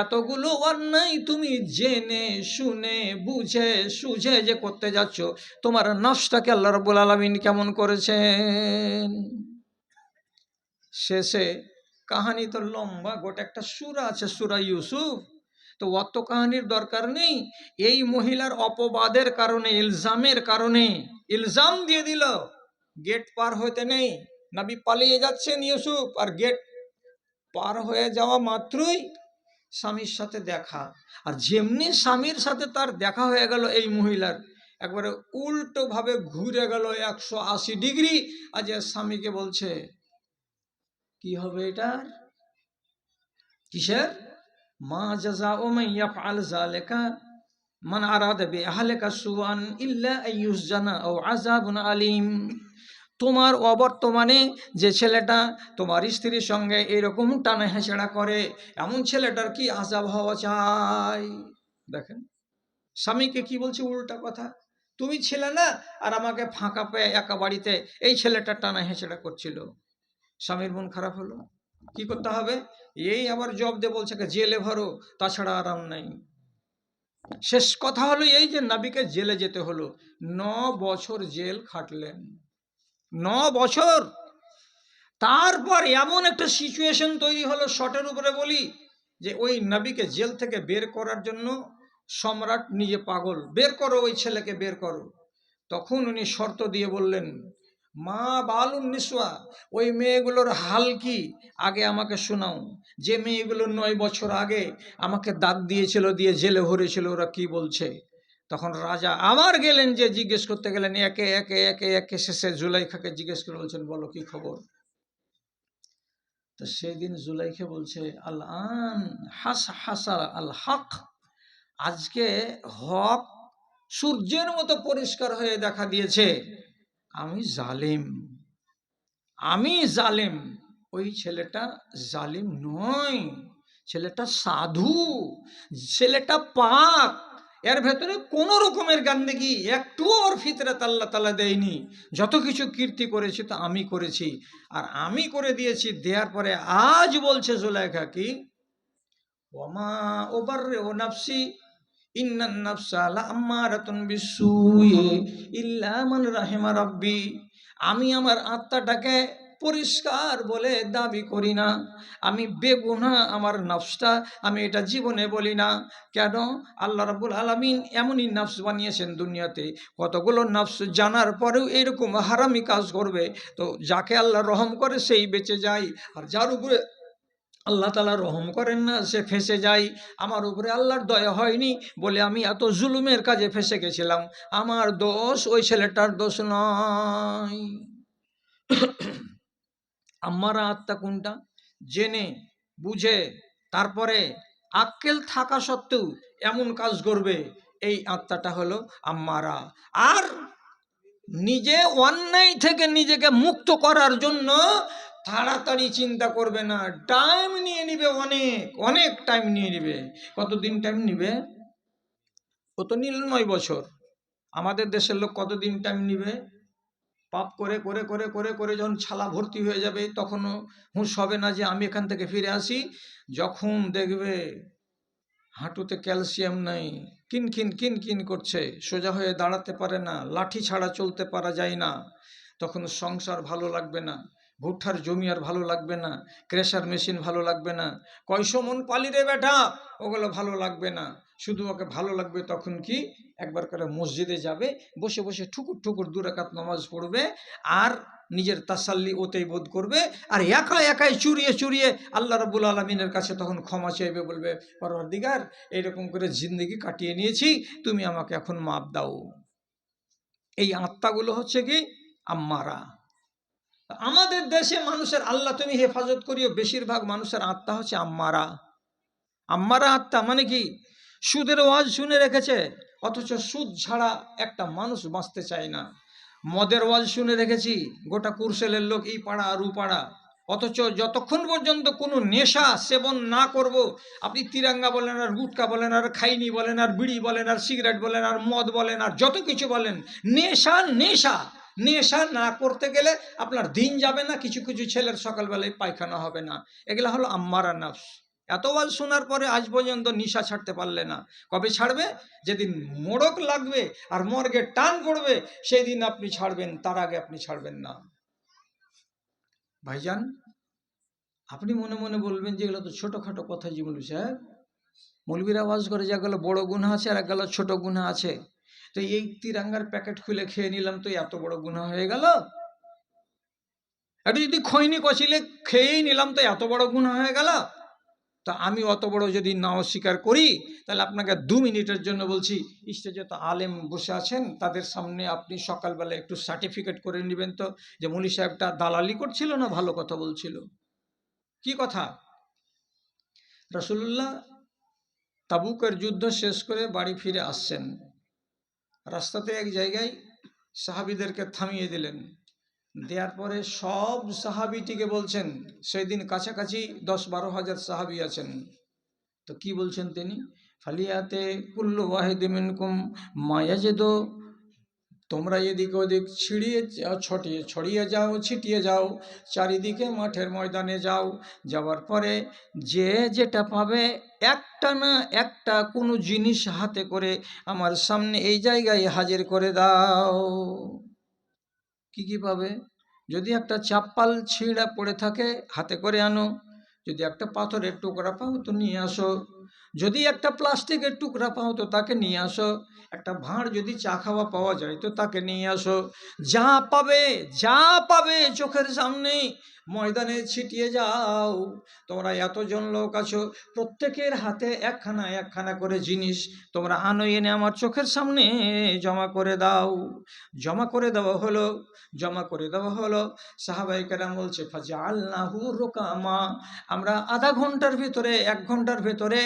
এতগুলো অন্যায় তুমি জেনে শুনে বুঝে সুঝে যে করতে যাচ্ছ, তোমার নফসটাকে আল্লাহ রাব্বুল আলামিন কেমন করেছেন? শেষে কাহানি তো লম্বা, গোটা একটা সূরা আছে, সূরা ইউসুফ। তো অত কাহানির দরকার নেই। এই মহিলার অপবাদের কারণে, ইলজামের কারণে ইলজাম দিয়ে দিল, গেট পার হইতে নেই। নবী পালিয়ে যাচ্ছেন ইউসুফ, আর গেট পার হয়ে যাওয়া মাত্রই স্বামীর সাথে দেখা। আর যেমনি স্বামীর সাথে তার দেখা হয়ে গেল, এই মহিলার একবারে উল্টো ভাবে ঘুরে গেল 180 ডিগ্রি। আজ স্বামীকে বলছে, কি হবে এটা? কিসের? মা জাযাউ মান ইয়াফআল যালিকা মান আরাদা বিআহলিকা সুআন ইল্লা আইয়ুসজানা আও আযাবুন আলীম। তোমার অবর্তমানে যে ছেলেটা তোমার স্ত্রীর সঙ্গে এরকম টানা হেঁচড়া করে, এমন ছেলেটার কি আযাব হওয়া চাই? দেখেন স্বামীকে কি বলছে, উল্টা কথা। তুমি ছিলে না, আর আমাকে ফাঁকা পেয়ে একা বাড়িতে এই ছেলেটা টানা হেঁচড়া করছিল। স্বামীর মন খারাপ হলো। কি করতে হবে? এই আবার জব দিয়ে বলছে জেলে ভরো, তাছাড়া আরাম নাই। শেষ কথা হলো এই যে নবীকে জেলে যেতে হলো। 9 বছর জেল খাটলেন, 9 বছর। তারপর এমন একটা সিচুয়েশন তৈরি হলো, শর্টের উপরে বলি, যে ওই নবীকে জেল থেকে বের করার জন্য সম্রাট নিজে পাগল, বের করো ওই ছেলেকে, বের করো। তখন উনি শর্ত দিয়ে বললেন, মা বালুন নিসওয়া, ওই মেয়েগুলোর হাল কি আগে আমাকে শোনাও। যে মেয়েগুলো 9 বছর আগে আমাকে দাগ দিয়েছিল, দিয়ে জেলে ভরেছিল, ওরা কি বলছে? তখন রাজা আবার গেলেন, যে জিজ্ঞেস করতে গেলেন একে একে একে একে। শেষে জুলাইখাকে জিজ্ঞেস করে বলছেন, বলো কি খবর? তো সেদিন জুলাইখা বলছে, আল আন হাস হাসা আল হক, আজকে হক সূর্যের মতো পরিষ্কার হয়ে দেখা দিয়েছে। আমি জালিম, আমি জালিম। ওই ছেলেটা জালিম নয়, ছেলেটা সাধু, ছেলেটা পাক। এর ভেতরে কোনো রকমের গান্দেগি একটুও ওর ফিতরাত আল্লাহ তাআলা দেয়নি। যত কিছু কীর্তি করেছি তো আমি করেছি, আর আমি করে দিয়েছি। দেওয়ার পরে আজ বলছে জুলাইখা কি, ওমা ওবাররে ও নাফসি ইন্নান নাফসা লাআম্মারাতুন বিসসুই ইল্লা মান রাহিমা রাব্বি। আমি আমার আত্মাটাকে পরিষ্কার বলে দাবি করি না, আমি বেগুনাহ আমার নফসটা, আমি এটা জীবনে বলি না। কেন? আল্লাহ রাব্বুল আলামিন এমনই নফস বানিয়েছেন দুনিয়াতে, কতগুলো নফস জানার পরেও এরকম হারামি কাজ করবে। তো যাকে আল্লাহ রহম করে সেই বেঁচে যায়, আর যার উপরে আল্লাহ তাআলা রহম করেন না সে ফেঁসে যায়। আমার উপরে আল্লাহর দয়া হয়নি বলে আমি এত জুলুমের কাজে ফেঁসে গেছিলাম, আমার দোষ, ওই ছেলেটার দোষ নয়। আম্মারা আত্মা কোনটা? জেনে বুঝে তারপরে আক্কেল থাকা সত্ত্বেও এমন কাজ করবে, এই আত্মাটা হলো আম্মারা। আর নিজে অন্যায় থেকে নিজেকে মুক্ত করার জন্য তাড়াতাড়ি চিন্তা করবে না, টাইম নিয়ে নিবে, অনেক অনেক টাইম নিয়ে নিবে। কতদিন টাইম নিবে? ও তো নিল 9 বছর। আমাদের দেশের লোক কতদিন টাইম নিবে? পাপ করে করে করে করে করে যখন ছালা ভর্তি হয়ে যাবে তখনও হুঁশ হবে না যে আমি এখান থেকে ফিরে আসি। যখন দেখবে হাঁটুতে ক্যালসিয়াম নাই, কিনকিন কিনকিন করছে, সোজা হয়ে দাঁড়াতে পারে না, লাঠি ছাড়া চলতে পারা যায় না, তখন সংসার ভালো লাগবে না, ভুট্টার জমি আর ভালো লাগবে না, ক্রেশার মেশিন ভালো লাগবে না, কয়শো মন পালি রে বেটা, ওগুলো ভালো লাগবে না। শুধু ওকে ভালো লাগবে তখন কি, একবার করে মসজিদে যাবে, বসে বসে ঠুকুর ঠুকুর 2 রাকাত নামাজ পড়বে, আর নিজের তাসাল্লি ওতেই বোধ করবে, আর একা একাই চুরিয়ে চুরিয়ে আল্লাহ রাব্বুল আলামিনের কাছে তখন ক্ষমা চাইবে, বলবে পরওয়ারদিগার এরকম করে জিন্দগি কাটিয়ে নিয়েছি, তুমি আমাকে এখন মাপ দাও। এই আত্মাগুলো হচ্ছে কি আম্মারা। আমাদের দেশে মানুষের, আল্লাহ তুমি হেফাজত করিও, বেশিরভাগ মানুষের আত্মা হচ্ছে আম্মারা। আম্মারা আত্মা মানে কি? সুদের ওয়াজ শুনে রেখেছে, অথচ সুদ ছাড়া একটা মানুষ বাঁচতে চায় না। মদের ওয়াজ শুনে রেখেছি, গোটা কুরসেলের লোক এই পাড়া আর ও পাড়া, অথচ যতক্ষণ পর্যন্ত কোনো নেশা সেবন না করব, আপনি তিরাঙ্গা বলেন আর গুটকা বলেন আর খাইনি বলেন আর বিড়ি বলেন আর সিগারেট বলেন আর মদ বলেন আর যত কিছু বলেন, নেশা নেশা নেশা না করতে গেলে আপনার দিন যাবে না, কিছু কিছু ছেলের সকালবেলায় পায়খানা হবে না। এগুলা হলো আম্মারা নফস। এত ওয়াজ শোনার পরে আজ পর্যন্ত নেশা ছাড়তে পারলে না, কবে ছাড়বে? যেদিন মোড়ক লাগবে আর মর্গে টান পড়বে সেই দিন আপনি ছাড়বেন, তার আগে আপনি ছাড়বেন না। ভাইজান, আপনি মনে মনে বলবেন যে এগুলো তো ছোটোখাটো কথা জি মৌলভী সাহেব, মৌলভীর আওয়াজ করে যে গেলো বড় গুনাহ আছে আর এক গেলো ছোট গুনাহ আছে, তো এই তিরাঙ্গার প্যাকেট খুলে খেয়ে নিলাম তো এত বড় গুনাহ হয়ে গেল? একটু যদি খৈনি কচিলে খেয়েই নিলাম তো এত বড় গুনাহ হয়ে গেল? তা আমি অত বড় যদি না অস্বীকার করি, তাহলে আপনাকে 2 মিনিটের জন্য বলছি, স্টেজে তো আলেম বসে আছেন, তাদের সামনে আপনি সকালবেলা একটু সার্টিফিকেট করে নেবেন তো যে মৌলভী সাহেবটা দালালি করছিল না ভালো কথা বলছিল। কি কথা? রাসূলুল্লাহ তাবুকের যুদ্ধ শেষ করে বাড়ি ফিরে আসছেন, রাস্তাতে এক জায়গায় সাহাবীদেরকে থামিয়ে দিলেন। দেওয়ার পরে সব সাহাবীটিকে বলছেন, সেই দিন কাছাকাছি 10-12 হাজার সাহাবী আছেন, তো কি বলছেন তিনি? ফালিয়াতে কুল্লু ওয়াহিদ মিনকুম মা ইয়াজিদু, তোমরা এদিক ওদিক ছড়িয়ে যাও, ছিটিয়ে যাও, চারিদিকে মাঠের ময়দানে যাও, যাওয়ার পরে যে যেটা পাবে একটা না একটা কোনো জিনিস হাতে করে আমার সামনে এই জায়গায় হাজির করে দাও। কি কি পাবে? যদি একটা চাপ্পাল ছিঁড়া পড়ে থাকে হাতে করে আনো, যদি একটা পাথরের টুকরা পাও তো নিয়ে আসো, যদি একটা প্লাস্টিকের টুকরা পাও তো তাকে নিয়ে আসো, একটা ভাঁড় যদি চা খাওয়া পাওয়া যায় তো তাকে নিয়ে আসো, যা পাবে যা পাবে চোখের সামনে ময়দানে ছিটিয়ে যাও। তোমরা এতজন লোক আছো, প্রত্যেকের হাতে একখানা একখানা করে জিনিস তোমরা আনো, এনে আমার চোখের সামনে জমা করে দাও। জমা করে দেওয়া হলো, জমা করে দেওয়া হলো। সাহাবায়ে কেরাম বলছে ফাজআলনাহু রুকামা, আমরা আধা ঘন্টার ভিতরে 1 ঘন্টার ভিতরে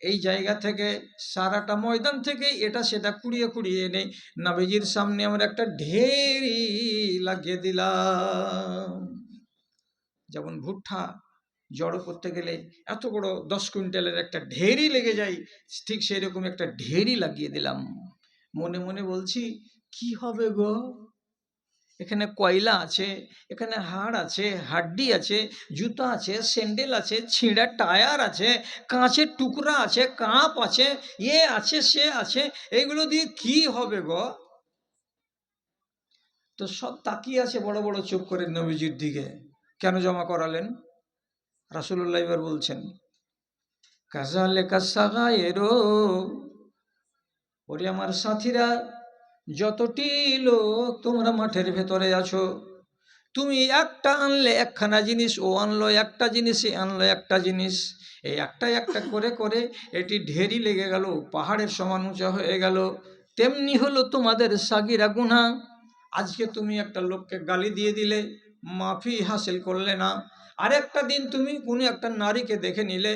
এই জায়গা থেকে সারাটা ময়দান থেকে এটা সেটা কুড়িয়ে কুড়িয়ে এনে নবীজির সামনে আমরা একটা ঢেরি লাগিয়ে দিলাম। যেমন ভুট্টা জড়ো করতে গেলে এত বড় 10 কুইন্টালের একটা ঢেরি লেগে যায়, ঠিক সেই রকম একটা ঢেরি লাগিয়ে দিলাম। মনে মনে বলছি, কি হবে গো, এখানে কয়লা আছে, এখানে হাড় আছে, হাড্ডি আছে, জুতা আছে, স্যান্ডেল আছে, ছিঁড়া টায়ার আছে, কাঁচের টুকরা আছে, কাপ আছে, এ আছে সে আছে, এগুলো দিয়ে কি হবে গো? তো সব তাকিয়ে আছে বড় বড় চোখ করে নবীজির দিকে। কেন জমা করালেন? রাসূলুল্লাহ এবার বলছেন, কাযালিকা সাগায়েরো, ওরে আমার সাথীরা, যতটি লোক তোমরা মাঠের ভেতরে আছো, তুমি একটা আনলে একখানা জিনিস, ও আনলো একটা জিনিস, এ আনলো একটা জিনিস, এই একটা একটা করে করে এটি ঢেরি লেগে গেল, পাহাড়ের সমান উঁচা হয়ে গেল। তেমনি হলো তোমাদের সাগিরা গুনাহ। আজকে তুমি একটা লোককে গালি দিয়ে দিলে, মাফি হাসিল করলে না। আরেকটা দিন তুমি কোনো একটা নারীকে দেখে নিলে,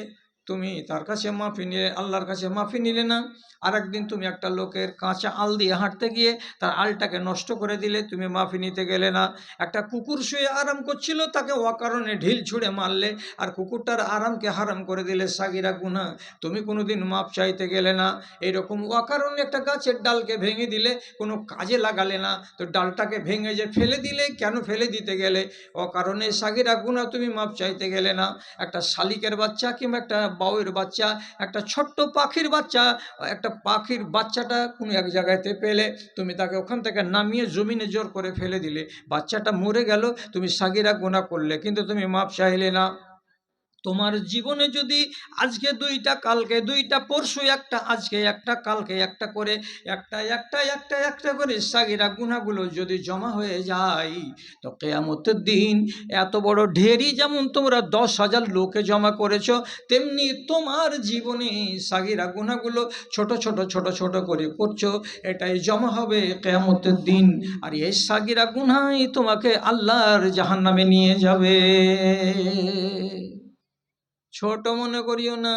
তুমি তার কাছে মাফি নিলে, আল্লাহর কাছে মাফি নিলে না। আর একদিন তুমি একটা লোকের কাঁচা আল দিয়ে হাঁটতে গিয়ে তার আলটাকে নষ্ট করে দিলে, তুমি মাফি নিতে গেলে না। একটা কুকুর শুয়ে আরাম করছিল, তাকে অকারণে ঢিল ছুঁড়ে মারলে, আর কুকুরটার আরামকে হারাম করে দিলে, সাগিরা গুনাহ, তুমি কোনোদিন মাপ চাইতে গেলে না। এইরকম অকারণে একটা গাছের ডালকে ভেঙে দিলে, কোনো কাজে লাগালে না, তো ডালটাকে ভেঙে যে ফেলে দিলে, কেন ফেলে দিতে গেলে? অকারণে সাগিরা গুনাহ, তুমি মাপ চাইতে গেলে না। একটা শালিকের বাচ্চা কিংবা একটা বাউয়ের বাচ্চা, একটা ছোট্ট পাখির বাচ্চা, একটা পাখির বাচ্চাটা কোনো এক জায়গাতে পেলে, তুমি তাকে ওখান থেকে নামিয়ে জমিনে জোর করে ফেলে দিলে, বাচ্চাটা মরে গেল, তুমি সাগিরা গুনাহ করলে, কিন্তু তুমি মাপ চাইলে না। তোমার জীবনে যদি আজকে দুইটা, কালকে দুইটা, পরশু একটা, আজকে একটা, কালকে একটা করে, একটা একটা একটা একটা করে সাগিরা গুনাহগুলো যদি জমা হয়ে যায়, তো কিয়ামতের দিন এত বড় ঢেরি যেমন তোমরা 10,000 লোকে জমা করেছো, তেমনি তোমার জীবনে সাগিরা গুনাহগুলো ছোট ছোট ছোট ছোট করে করছো, এটাই জমা হবে কিয়ামতের দিন। আর এই সাগিরা গুনাহই তোমাকে আল্লাহর জাহান্নামে নিয়ে যাবে। ছোট মনে করিও না।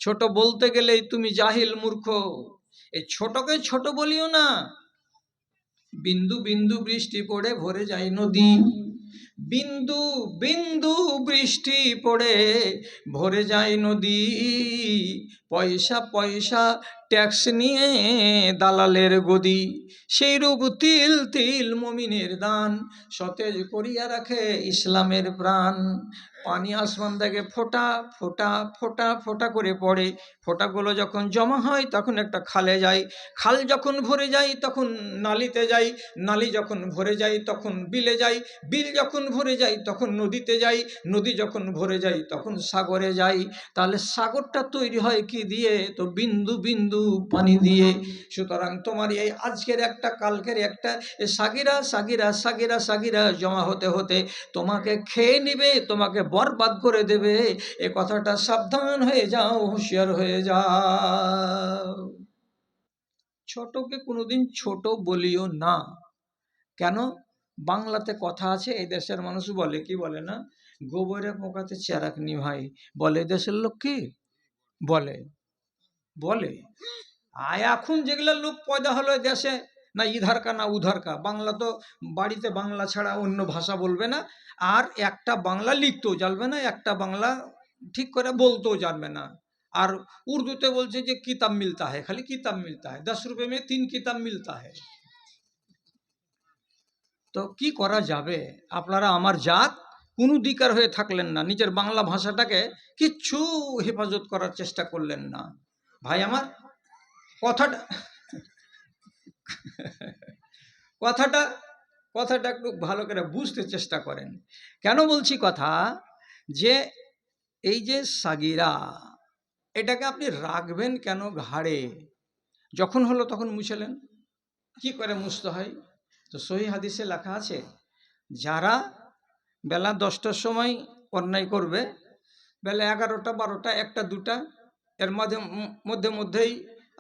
ছোট বলতে গেলেই তুমি জাহিল, মূর্খ। এই ছোটকে ছোট বলিও না। বিন্দু বিন্দু বৃষ্টি পড়ে ভরে যায় নদী, বিন্দু বিন্দু বৃষ্টি পড়ে ভরে যায় নদী, পয়সা পয়সা ট্যাক্স নিয়ে দালালের গদি, সেই রূপ তিল তিল মমিনের দান, সতেজ করিয়া রাখে ইসলামের প্রাণ। পানি আসমান থেকে ফোঁটা ফোঁটা ফোঁটা ফোঁটা করে পড়ে, ফোঁটাগুলো যখন জমা হয় তখন একটা খালে যায়, খাল যখন ভরে যায় তখন নালিতে যায়, নালি যখন ভরে যায় তখন বিলে যায়, বিল যখন ভরে যায় তখন নদীতে যায়, নদী যখন ভরে যায় তখন সাগরে যায়। তাহলে সাগরটা তৈরি হয় কি দিয়ে? তো বিন্দু বিন্দু পানি দিয়ে। সুতরাং তোমার এই আজকের একটা, কালকের একটা, এ সাগিরা সাগিরা সাগিরা সাগিরা জমা হতে হতে তোমাকে খেয়ে নিবে, তোমাকে বরবাদ করে দেবে। এ কথাটা সাবধান হয়ে যাও, হুঁশিয়ার হয়ে যাও। ছোটকে কোনোদিন ছোট বলিও না। কেন? বাংলাতে কথা আছে, এই দেশের মানুষ বলে, কি বলে না, গোবরে পোকাতে চেরাক নিভাই, বলে দেশের লোক, কি বলে? বলে। আর এখন যেগুলো লোক পয়দা হলো দেশে, না ইধার কা না উধার কা, বাংলা তো বাড়িতে বাংলা ছাড়া অন্য ভাষা বলবে না, আর একটা বাংলা লিখতেও জানবে না, একটা বাংলা ঠিক করে বলতেও জানবে না। আর উর্দুতে বলছে যে কিতাব মিলতা है, খালি কিতাব মিলতা है, 10 रुपए में 3 किताब मिलता है। তো কি করা যাবে? আপনারা আমার জাত কোনো দিকার হয়ে থাকলেন না, নিজের বাংলা ভাষাটাকে কিচ্ছু হেফাজত করার চেষ্টা করলেন না। ভাই আমার কথাটা কথাটা কথাটা একটু ভালো করে বুঝতে চেষ্টা করেন। কেন বলছি কথা? যে এই যে সাগিরা, এটাকে আপনি রাখবেন কেন ঘাড়ে? যখন হলো তখন মুছলেন। কি করে মুছতে হয়? তো সহিহ হাদিসে লেখা আছে, যারা বেলা 10টার সময় অন্যায় করবে, বেলা 11টা 12টা 1টা 2টা এর মধ্যেই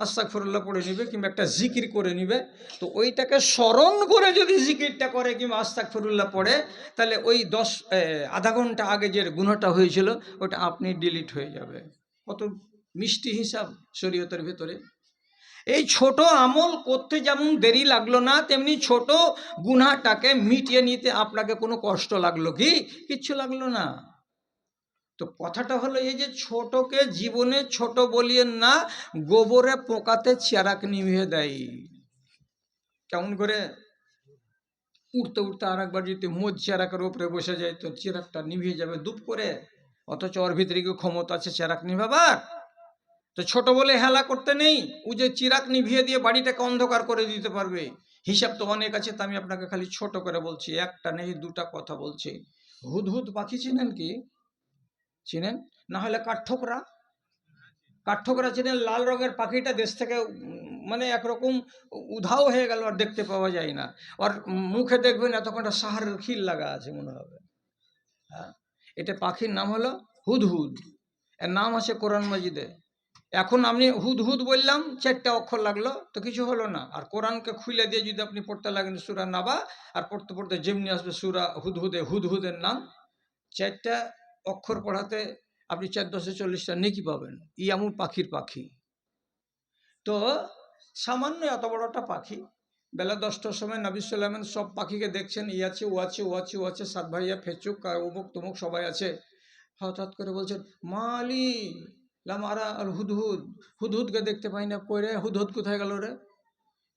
আস্তাগফিরুল্লাহ পড়ে নিবে কিংবা একটা জিকির করে নিবে। তো ওইটাকে স্মরণ করে যদি জিকিরটা করে কিংবা আস্তাগফিরুল্লাহ পড়ে, তাহলে ওই আধা ঘন্টা আগে যে গুনাহটা হয়েছিল ওটা আপনি ডিলিট হয়ে যাবে। কত মিষ্টি হিসাব শরীয়তের ভেতরে। এই ছোট আমল করতে যেমন দেরি লাগলো না, তেমনি ছোট গুনাহটাকে মিটিয়ে নিতে আপনাকে কোনো কষ্ট লাগলো কি? কিচ্ছু লাগলো না। তো কথাটা হলো এই যে ছোটকে জীবনে ছোট বলিয়েন না, গোবরে পোকাতে চেরাক নিভিয়ে দেয়। কেমন করে? উঠতে উঠতে আর একবার যদি মোজ চেরাকের উপরে বসে যায় তো চেরাকটা নিভিয়ে যাবে দুপ করে, অথচ ওর ভিতরে কি ক্ষমতা আছে চেরাক নিভাবার? তো ছোট বলে হেলা করতে নেই, ও যে চিরাক নিভিয়ে দিয়ে বাড়িটাকে অন্ধকার করে দিতে পারবে। হিসাব তো অনেক আছে, তা আমি আপনাকে খালি ছোট করে বলছি, একটা নেই দুটা কথা বলছি। হুদহুদ পাখি চিনেন কি? চিনেন? না হলে কাঠঠোকরা, কাঠঠোকরা চিনেন? লাল রঙের পাখিটা দেশ থেকে মানে একরকম উধাও হয়ে গেল, আর দেখতে পাওয়া যায় না। ওর মুখে দেখবেন এতক্ষণ সাহারের খিল লাগা আছে মনে হবে। হ্যাঁ, এটা পাখির নাম হলো হুদহুদ। এর নাম আছে কোরআন মাজিদে। এখন আপনি হুদহুদ বললাম, 4টা অক্ষর লাগলো তো কিছু হলো না। আর কোরআনকে খুলে দিয়ে যদি আপনি পড়তে লাগেন সূরা নাবা, আর পড়তে পড়তে যেমনি আসবে সূরা হুদহুদে, হুদহুদের নাম, 4টা অক্ষর পড়াতে আপনি 4-10-40টা নেকি পাবেন। ইয়ামু পাখির পাখি। তো সামান্য এত বড় একটা পাখি, বেলা 10টার সময় নবী সুলাইমান সব পাখিকে দেখছেন, ই আছে, ও আছে, ও আছে, ও আছে, সাত ভাইয়া, ফেচুক, অমুক তমুক সবাই আছে। হঠাৎ করে বলছেন, মালি লামারা আল হুদহুদ, হুদহুদকে দেখতে পাই না, কই রে হুদহুদ কোথায় গেল রে?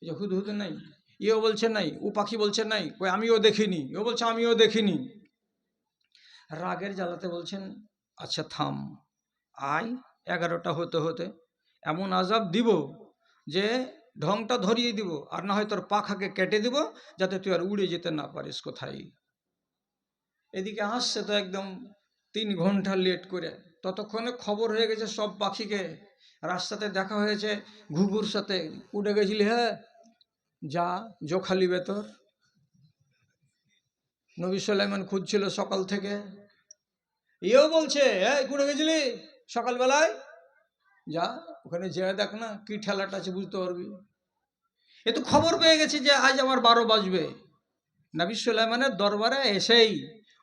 এই যে হুদহুদ নাই, ইও বলছে নাই, ও পাখি বলছে নাই, কই আমিও দেখিনি, ও বলছে আমিও দেখিনি। রাগের জ্বালাতে বলছেন, আচ্ছা থাম, আয় 11টা হতে হতে এমন আজাব দিব যে ঢংটা ধরিয়ে দিব, আর না হয় তোর পাখাকে কেটে দিব, যাতে তুই আর উড়ে যেতে না পারিস কোথায়। এদিকে আসছে তো একদম 3 ঘন্টা লেট করে। ততক্ষণে খবর হয়ে গেছে সব পাখিকে, রাস্তাতে দেখা হয়েছে ঘুঘুর সাথে, উড়ে গেছিলি হ্যাঁ, যা জোখালি বেতর। নবী সুলাইমান খুঁজছিল সকাল থেকে, এও বলছে এই উড়ে গেছিলি সকালবেলায়, যা ওখানে যেয়ে দেখ না কি ঠেলাটা আছে, বুঝতে পারবি। এ তো খবর পেয়ে গেছে যে আজ আমার 12 বাজবে। নবী সুলাইমানের দরবারে এসেই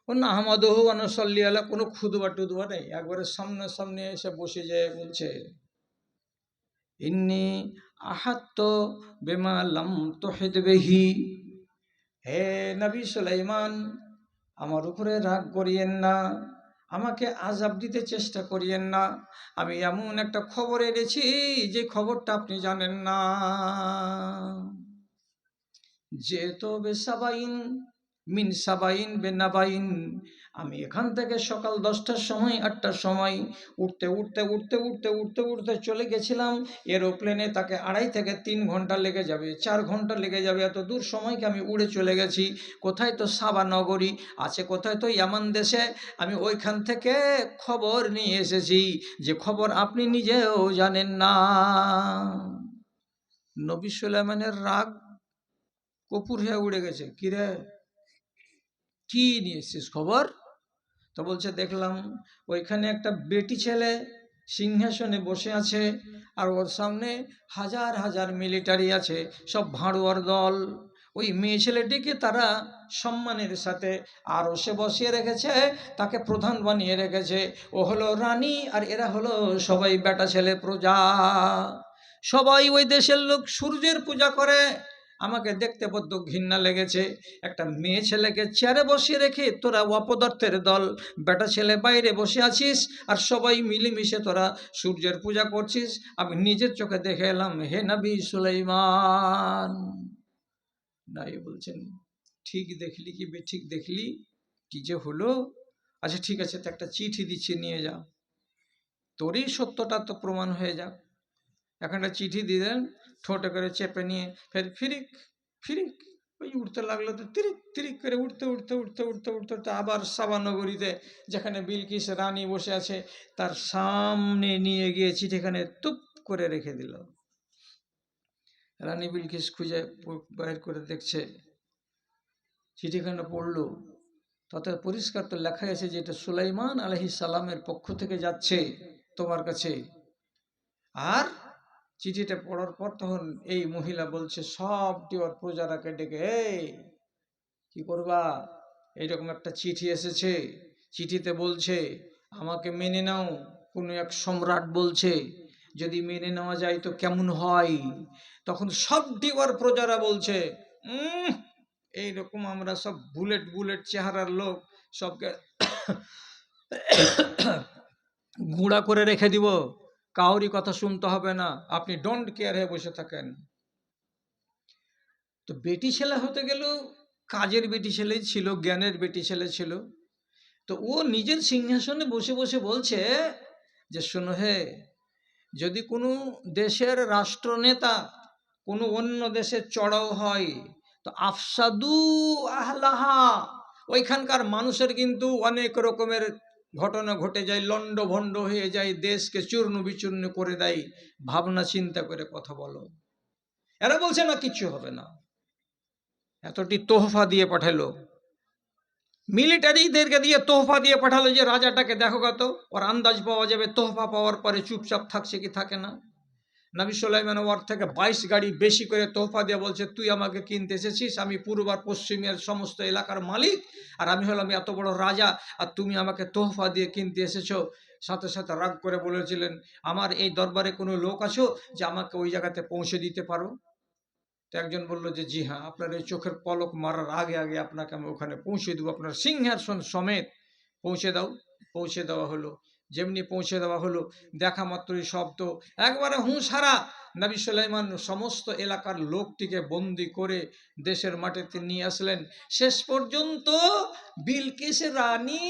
ও না আহমদহু আনসল্লি আলা কোনো খুদবা টুদবা নেই, একবারে সামনে সামনে এসে বসে যায়, বলছে ইন্নি আহাত্ত বেমা লাম তুহিত বিহি। হে নবী সুলাইমান, আমার উপরে রাগ করিয়েন না, আমাকে আযাব দিতে চেষ্টা করিয়েন না। আমি এমন একটা খবর এনেছি যে খবরটা আপনি জানেন না। যেতো বেসাবাইন মিন সাবাইন বেনাবাইন, আমি এখান থেকে সকাল 10টার সময় 8টার সময় উঠতে উঠতে উঠতে উঠতে উঠতে উঠতে চলে গেছিলাম এরোপ্লেনে, তাকে 2.5 থেকে 3 ঘন্টা লেগে যাবে, 4 ঘন্টা লেগে যাবে, এত দূর সময়কে আমি উড়ে চলে গেছি। কোথায় তো সাবা নগরী আছে, কোথায় তো ইয়ামান দেশে, আমি ওইখান থেকে খবর নিয়ে এসেছি যে খবর আপনি নিজেও জানেন না। নবী সুলাইমানের রাগ কপুর হয়ে উড়ে গেছে। কিরে, কি নিয়ে এসছিস খবর? তো বলছে দেখলাম ওইখানে একটা বেটি ছেলে সিংহাসনে বসে আছে, আর ওর সামনে হাজার হাজার মিলিটারি আছে, সব ভাঁড়ুয়ার দল। ওই মেয়ে ছেলেটিকে তারা সম্মানের সাথে আরো সে বসিয়ে রেখেছে, তাকে প্রধান বানিয়ে রেখেছে। ও হলো রানী, আর এরা হলো সবাই বেটা ছেলে প্রজা। সবাই ওই দেশের লোক সূর্যের পূজা করে। আমাকে দেখতে বড্ড ঘৃণা লেগেছে, একটা মেয়ে ছেলেকে চেয়ারে বসিয়ে রেখে তোরা অপদার্থের দল বেটা ছেলে বাইরে বসে আছিস, আর সবাই মিলেমিশে তোরা সূর্যের পূজা করছিস। আমি নিজের চোখে দেখে এলাম হে নবী সুলাইমান। নাই বলছেন, ঠিক দেখলি কি বেঠিক দেখলি, কি যে হলো? আচ্ছা ঠিক আছে, তো একটা চিঠি দিচ্ছি নিয়ে যা, তোরই সত্যটা তো প্রমাণ হয়ে যাক। এখন একটা চিঠি দিলেন, ঠোঁটে করে চেপে নিয়ে ফের ফিরিক ফিরিক ওই উঠতে লাগলো, তো তিরিক তিরিক করে উঠতে উঠতে উঠতে উঠতে উঠতে উঠতে আবার সাবা নগরীতে, যেখানে বিলকিস রানী বসে আছে, তার সামনে নিয়ে গিয়ে চিঠিখানে তুপ করে রেখে দিল। রানী বিলকিস খুঁজে বাইর করে দেখছে, চিঠিখানে পড়লো, তাতে পরিষ্কার তো লেখা আছে যে এটা সুলাইমান আলাইহিস সালামের পক্ষ থেকে যাচ্ছে তোমার কাছে। আর চিঠিটা পড়ার পর তখন এই মহিলা বলছে সবটি ওর প্রজারাকে ডেকে, এই কি করবা, এইরকম একটা চিঠি এসেছে, চিঠিতে বলছে আমাকে মেনে নাও, কোনো এক সম্রাট বলছে, যদি মেনে নেওয়া যায় তো কেমন হয়। তখন সবটি ওর প্রজারা বলছে এইরকম আমরা সব বুলেট বুলেট চেহারার লোক, সবকে গুঁড়া করে রেখে দিব, কাউরি কথা শুনতে হবে না, আপনি ডোন্ট কেয়ার হয়ে বসে থাকেন। তো বেটি ছেলে হতে গেলেও কাজের বেটি ছেলে ছিল, জ্ঞানের বেটি ছেলে ছিল। তো ও নিজের সিংহাসনে বসে বসে বলছে যে শোনো হে, যদি কোনো দেশের রাষ্ট্রনেতা কোনো অন্য দেশে চড়াও হয় তো আফসাদু আহলাহা, ওইখানকার মানুষের কিন্তু অনেক রকমের ঘটনা ঘটে যায়, লন্ডভন্ড হয়ে যায়, দেশকে চূর্ণ বিচূর্ণ করে দেয়। ভাবনা চিন্তা করে কথা বলো। এরা বলছে না কিচ্ছু হবে না। এতটি তোহফা দিয়ে পাঠালো, মিলিটারিদেরকে দিয়ে তোহফা দিয়ে পাঠালো যে রাজাটাকে দেখো কত, ওর আন্দাজ পাওয়া যাবে তোহফা পাওয়ার পরে চুপচাপ থাকছে কি থাকে না। নবী সুলাইমান ওর থেকে 22 গাড়ি বেশি করে তোহফা দিয়ে বলছে তুই আমাকে কিনতে এসেছিস, আমি পূর্ব আর পশ্চিমের সমস্ত এলাকার মালিক, আর আমি হলাম এত বড় রাজা, আর তুমি আমাকে তোহফা দিয়ে কিনতে এসেছো। সাথে সাথে রাগ করে বলেছিলেন আমার এই দরবারে কোনো লোক আছো যে আমাকে ওই জায়গাতে পৌঁছে দিতে পারো? তো একজন বলল যে জি হ্যাঁ, আপনার এই চোখের পলক মারার আগে আগে আপনাকে আমি ওখানে পৌঁছে দেবো, আপনার সিংহাসন সমেত পৌঁছে দাও। পৌঁছে দেওয়া হলো। যেমনি পৌঁছে দেওয়া হলো, দেখা মাত্রই শব্দ একবারে হুঁশহারা। নবী সুলাইমান সমস্ত এলাকার লোকটিকে বন্দি করে দেশের মাটিতে নিয়ে আসলেন। শেষ পর্যন্ত বিলকিস রানী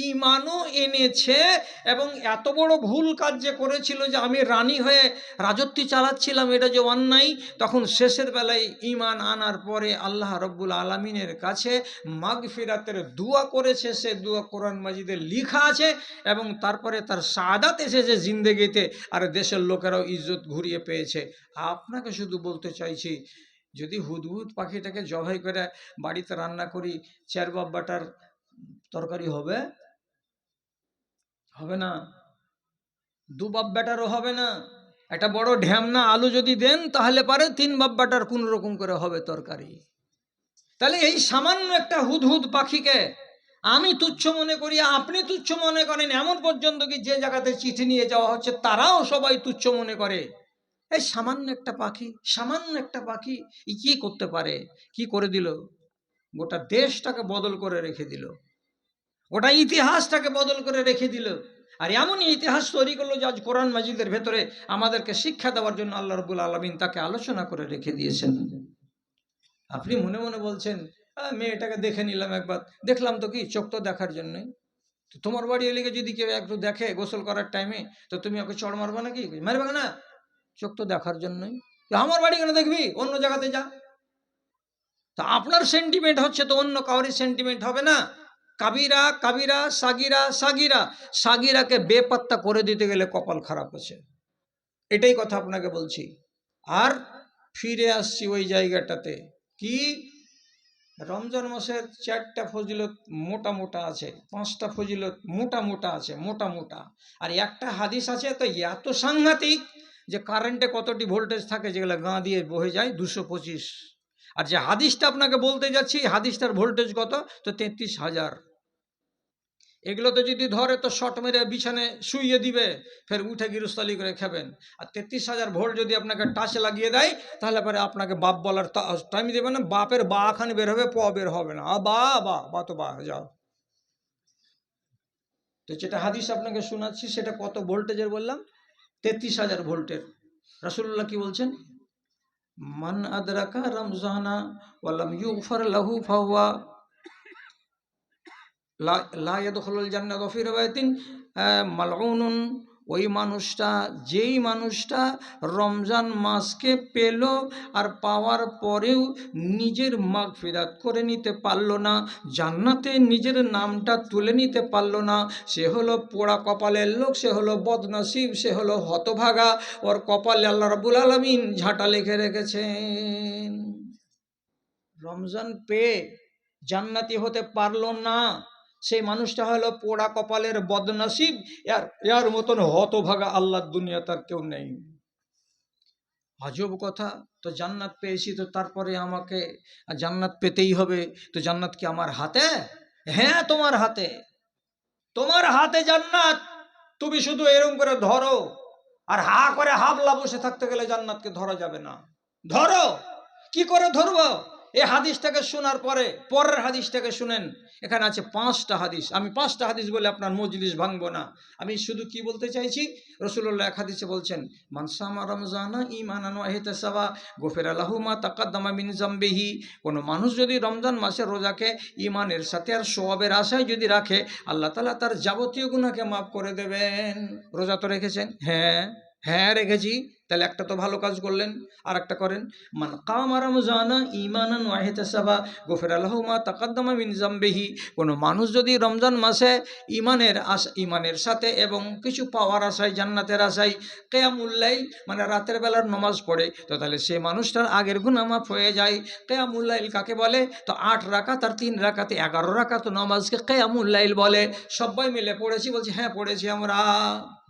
ঈমানও এনেছে, এবং এত বড় ভুল কাজ যে করেছিল যে আমি রানী হয়ে রাজত্ব চালাচ্ছিলাম, এটা যে অন্যায়, তখন শেষের বেলায় ঈমান আনার পরে আল্লাহ রব্বুল আলামিনের কাছে মাগফিরাতের দোয়া করেছে। সে দোয়া কোরআন মাজিদে লেখা আছে, এবং তারপরে তার শাহাদাত এসেছে জিন্দেগিতে, আর দেশের লোকেরাও ইজ্জত ঘুরিয়ে পেয়েছে। আপনাকে শুধু বলতে চাইছি, যদি হুদহুদ পাখিটাকে জবাই করে বাড়িতে রান্না করি, 4 বাপ বাটার তরকারি হবে? হবে না। 2 বাপ ব্যাটারও হবে না। একটা বড় ঢ্যামনা আলু যদি দেন তাহলে পারে 3 বাপ ব্যাটার কোন রকম করে হবে তরকারি। তাহলে এই সামান্য একটা হুদহুদ পাখিকে আমি তুচ্ছ মনে করি, আপনি তুচ্ছ মনে করেন, এমন পর্যন্ত কি যে জায়গাতে চিঠি নিয়ে যাওয়া হচ্ছে তারাও সবাই তুচ্ছ মনে করে। এই সামান্য একটা পাখি, সামান্য একটা পাখি কি করতে পারে? কি করে দিল? গোটা দেশটাকে বদল করে রেখে দিল, গোটা ইতিহাসটাকে বদল করে রেখে দিল। আর এমনই ইতিহাস তৈরি করলো যে আজ কোরআন মাজিদের ভেতরে আমাদেরকে শিক্ষা দেওয়ার জন্য আল্লাহ রাব্বুল আলামিন তাকে আলোচনা করে রেখে দিয়েছেন। আপনি মনে মনে বলছেন মেয়েটাকে দেখে নিলাম একবার, দেখলাম তো কি, চোখ তো দেখার জন্যই। তো তোমার বাড়ি এলে যদি কেউ একটু দেখে গোসল করার টাইমে, তো তুমি ওকে চড় মারবা নাকি? মারবে না, চোখ তো দেখার জন্যই। আমার বাড়ি কেন দেখবি, অন্য জায়গাতে যা। তা আপনার সেন্টিমেন্ট হচ্ছে তো অন্য কাউরি সেন্টিমেন্ট হবে না। কাবিরা কাবিরা, সাগিরা সাগিরা, সাগিরাকে বেপাত্তা করে দিতে গেলে কপাল খারাপ আছে, এটাই কথা আপনাকে বলছি। আর ফিরে আসছি ওই জায়গাটাতে, কি রমজান মাসের 4টা ফজিলত মোটা মোটা আছে, 5টা ফজিলত মোটা মোটা আছে, মোটা মোটা। আর একটা হাদিস আছে তো এত সাংঘাতিক যে কারেন্টে কতটি ভোল্টেজ থাকে যেগুলো গাঁ দিয়ে বহে যায়, 225। আর যে হাদিসটা আপনাকে বলতে যাচ্ছি, হাদিসটার ভোল্টেজ কত, তো 33,000। এগুলো তো যদি ধরে তো শর্ট মেরে বিছানে শুইয়ে দিবে, ফের উঠে গিরস্তালি করে খাবেন। আর 33,000 ভোল্ট যদি আপনাকে টাচে লাগিয়ে দেয়, তাহলে পরে আপনাকে বাপ বলার টাইম দেবে না, বাপের বা খানি বের হবে, প বের হবে না, বা বা বা তো বা যাও। তো যেটা হাদিস আপনাকে শোনাচ্ছি সেটা কত ভোল্টেজের বললাম, 33,000 ভোল্টের। রাসূলুল্লাহ কি বলছেন? মান আদরাকা রমজানা ওয়ালাম ইউগফার লাহু ফাহুয়া লা ইয়াদখুলুল জান্নাতা ফি রিওয়ায়াতিন মালউনুন। ওই মানুষটা, যেই মানুষটা রমজান মাসকে পেল আর পাওয়ার পরেও নিজের মাগফিরাত করে নিতে পারলো না, জান্নাতে নিজের নামটা তুলে নিতে পারলো না, সে হলো পোড়া কপালের লোক, সে হলো বদনসিব, সে হলো হতভাগা। ওর কপালে আল্লাহ রাব্বুল আলামিন ঝাঁটা লিখে রেখেছেন। রমজান পেয়ে জান্নাতি হতে পারলো না, সেই মানুষটা হলো পোড়া কপালের বদনসিব। এর মতন হতভাগা আল্লাহর দুনিয়া তার কেউ নেই। আজব কথা। তো জান্নাত পেয়েছি, তো তারপরে আমাকে জান্নাত পেতেই হবে। তো জান্নাত কি আমার হাতে? হ্যাঁ, তোমার হাতে, তোমার হাতে জান্নাত। তুমি শুধু এরকম করে ধরো, আর হা করে হাবলা বসে থাকতে গেলে জান্নাতকে ধরা যাবে না। ধরো, কি করে ধরবো? এই হাদিসটাকে শোনার পরে পরের হাদিসটাকে শুনেন। এখানে আছে 5টা হাদিস। আমি 5টা হাদিস বলে আপনার মজলিস ভাঙবো না। আমি শুধু কি বলতে চাইছি, রাসূলুল্লাহ এক হাদিসে বলছেন, মান সামা রমজানা ঈমানান ওয়া ইহতিসাবা গুফিরা লাহু মা তাকাদ্দামা মিন যামবিহি। কোনো মানুষ যদি রমজান মাসের রোজাকে ঈমানের সাথে আর সওয়াবের আশায় যদি রাখে, আল্লাহ তাআলা তার যাবতীয় গুনাহকে মাফ করে দেবেন। রোজা তো রেখেছেন? হ্যাঁ হ্যাঁ রেখেছি। তাহলে একটা তো ভালো কাজ করলেন। আর একটা করেন, মান কামা রমজানা ঈমানান ওয়া ইহতিসাবা গুফিরা লাহু মা তাকাদ্দামা মিন যামবিহি। কোনো মানুষ যদি রমজান মাসে ঈমানের সাথে এবং কিছু পাওয়ার আশায়, জান্নাতের আশায় কিয়ামুল লাইল মানে রাতের বেলার নামাজ পড়ে, তো তাহলে সেই মানুষটার আগের গুনাহ মাফ হয়ে যায়। কিয়ামুল লাইল কাকে বলে? তো 8 রাকাত আর 3 রাকাতে 11 রাকাত নামাজকে কিয়ামুল লাইল বলে। সবাই মিলে পড়েছি? বলছি হ্যাঁ পড়েছি আমরা।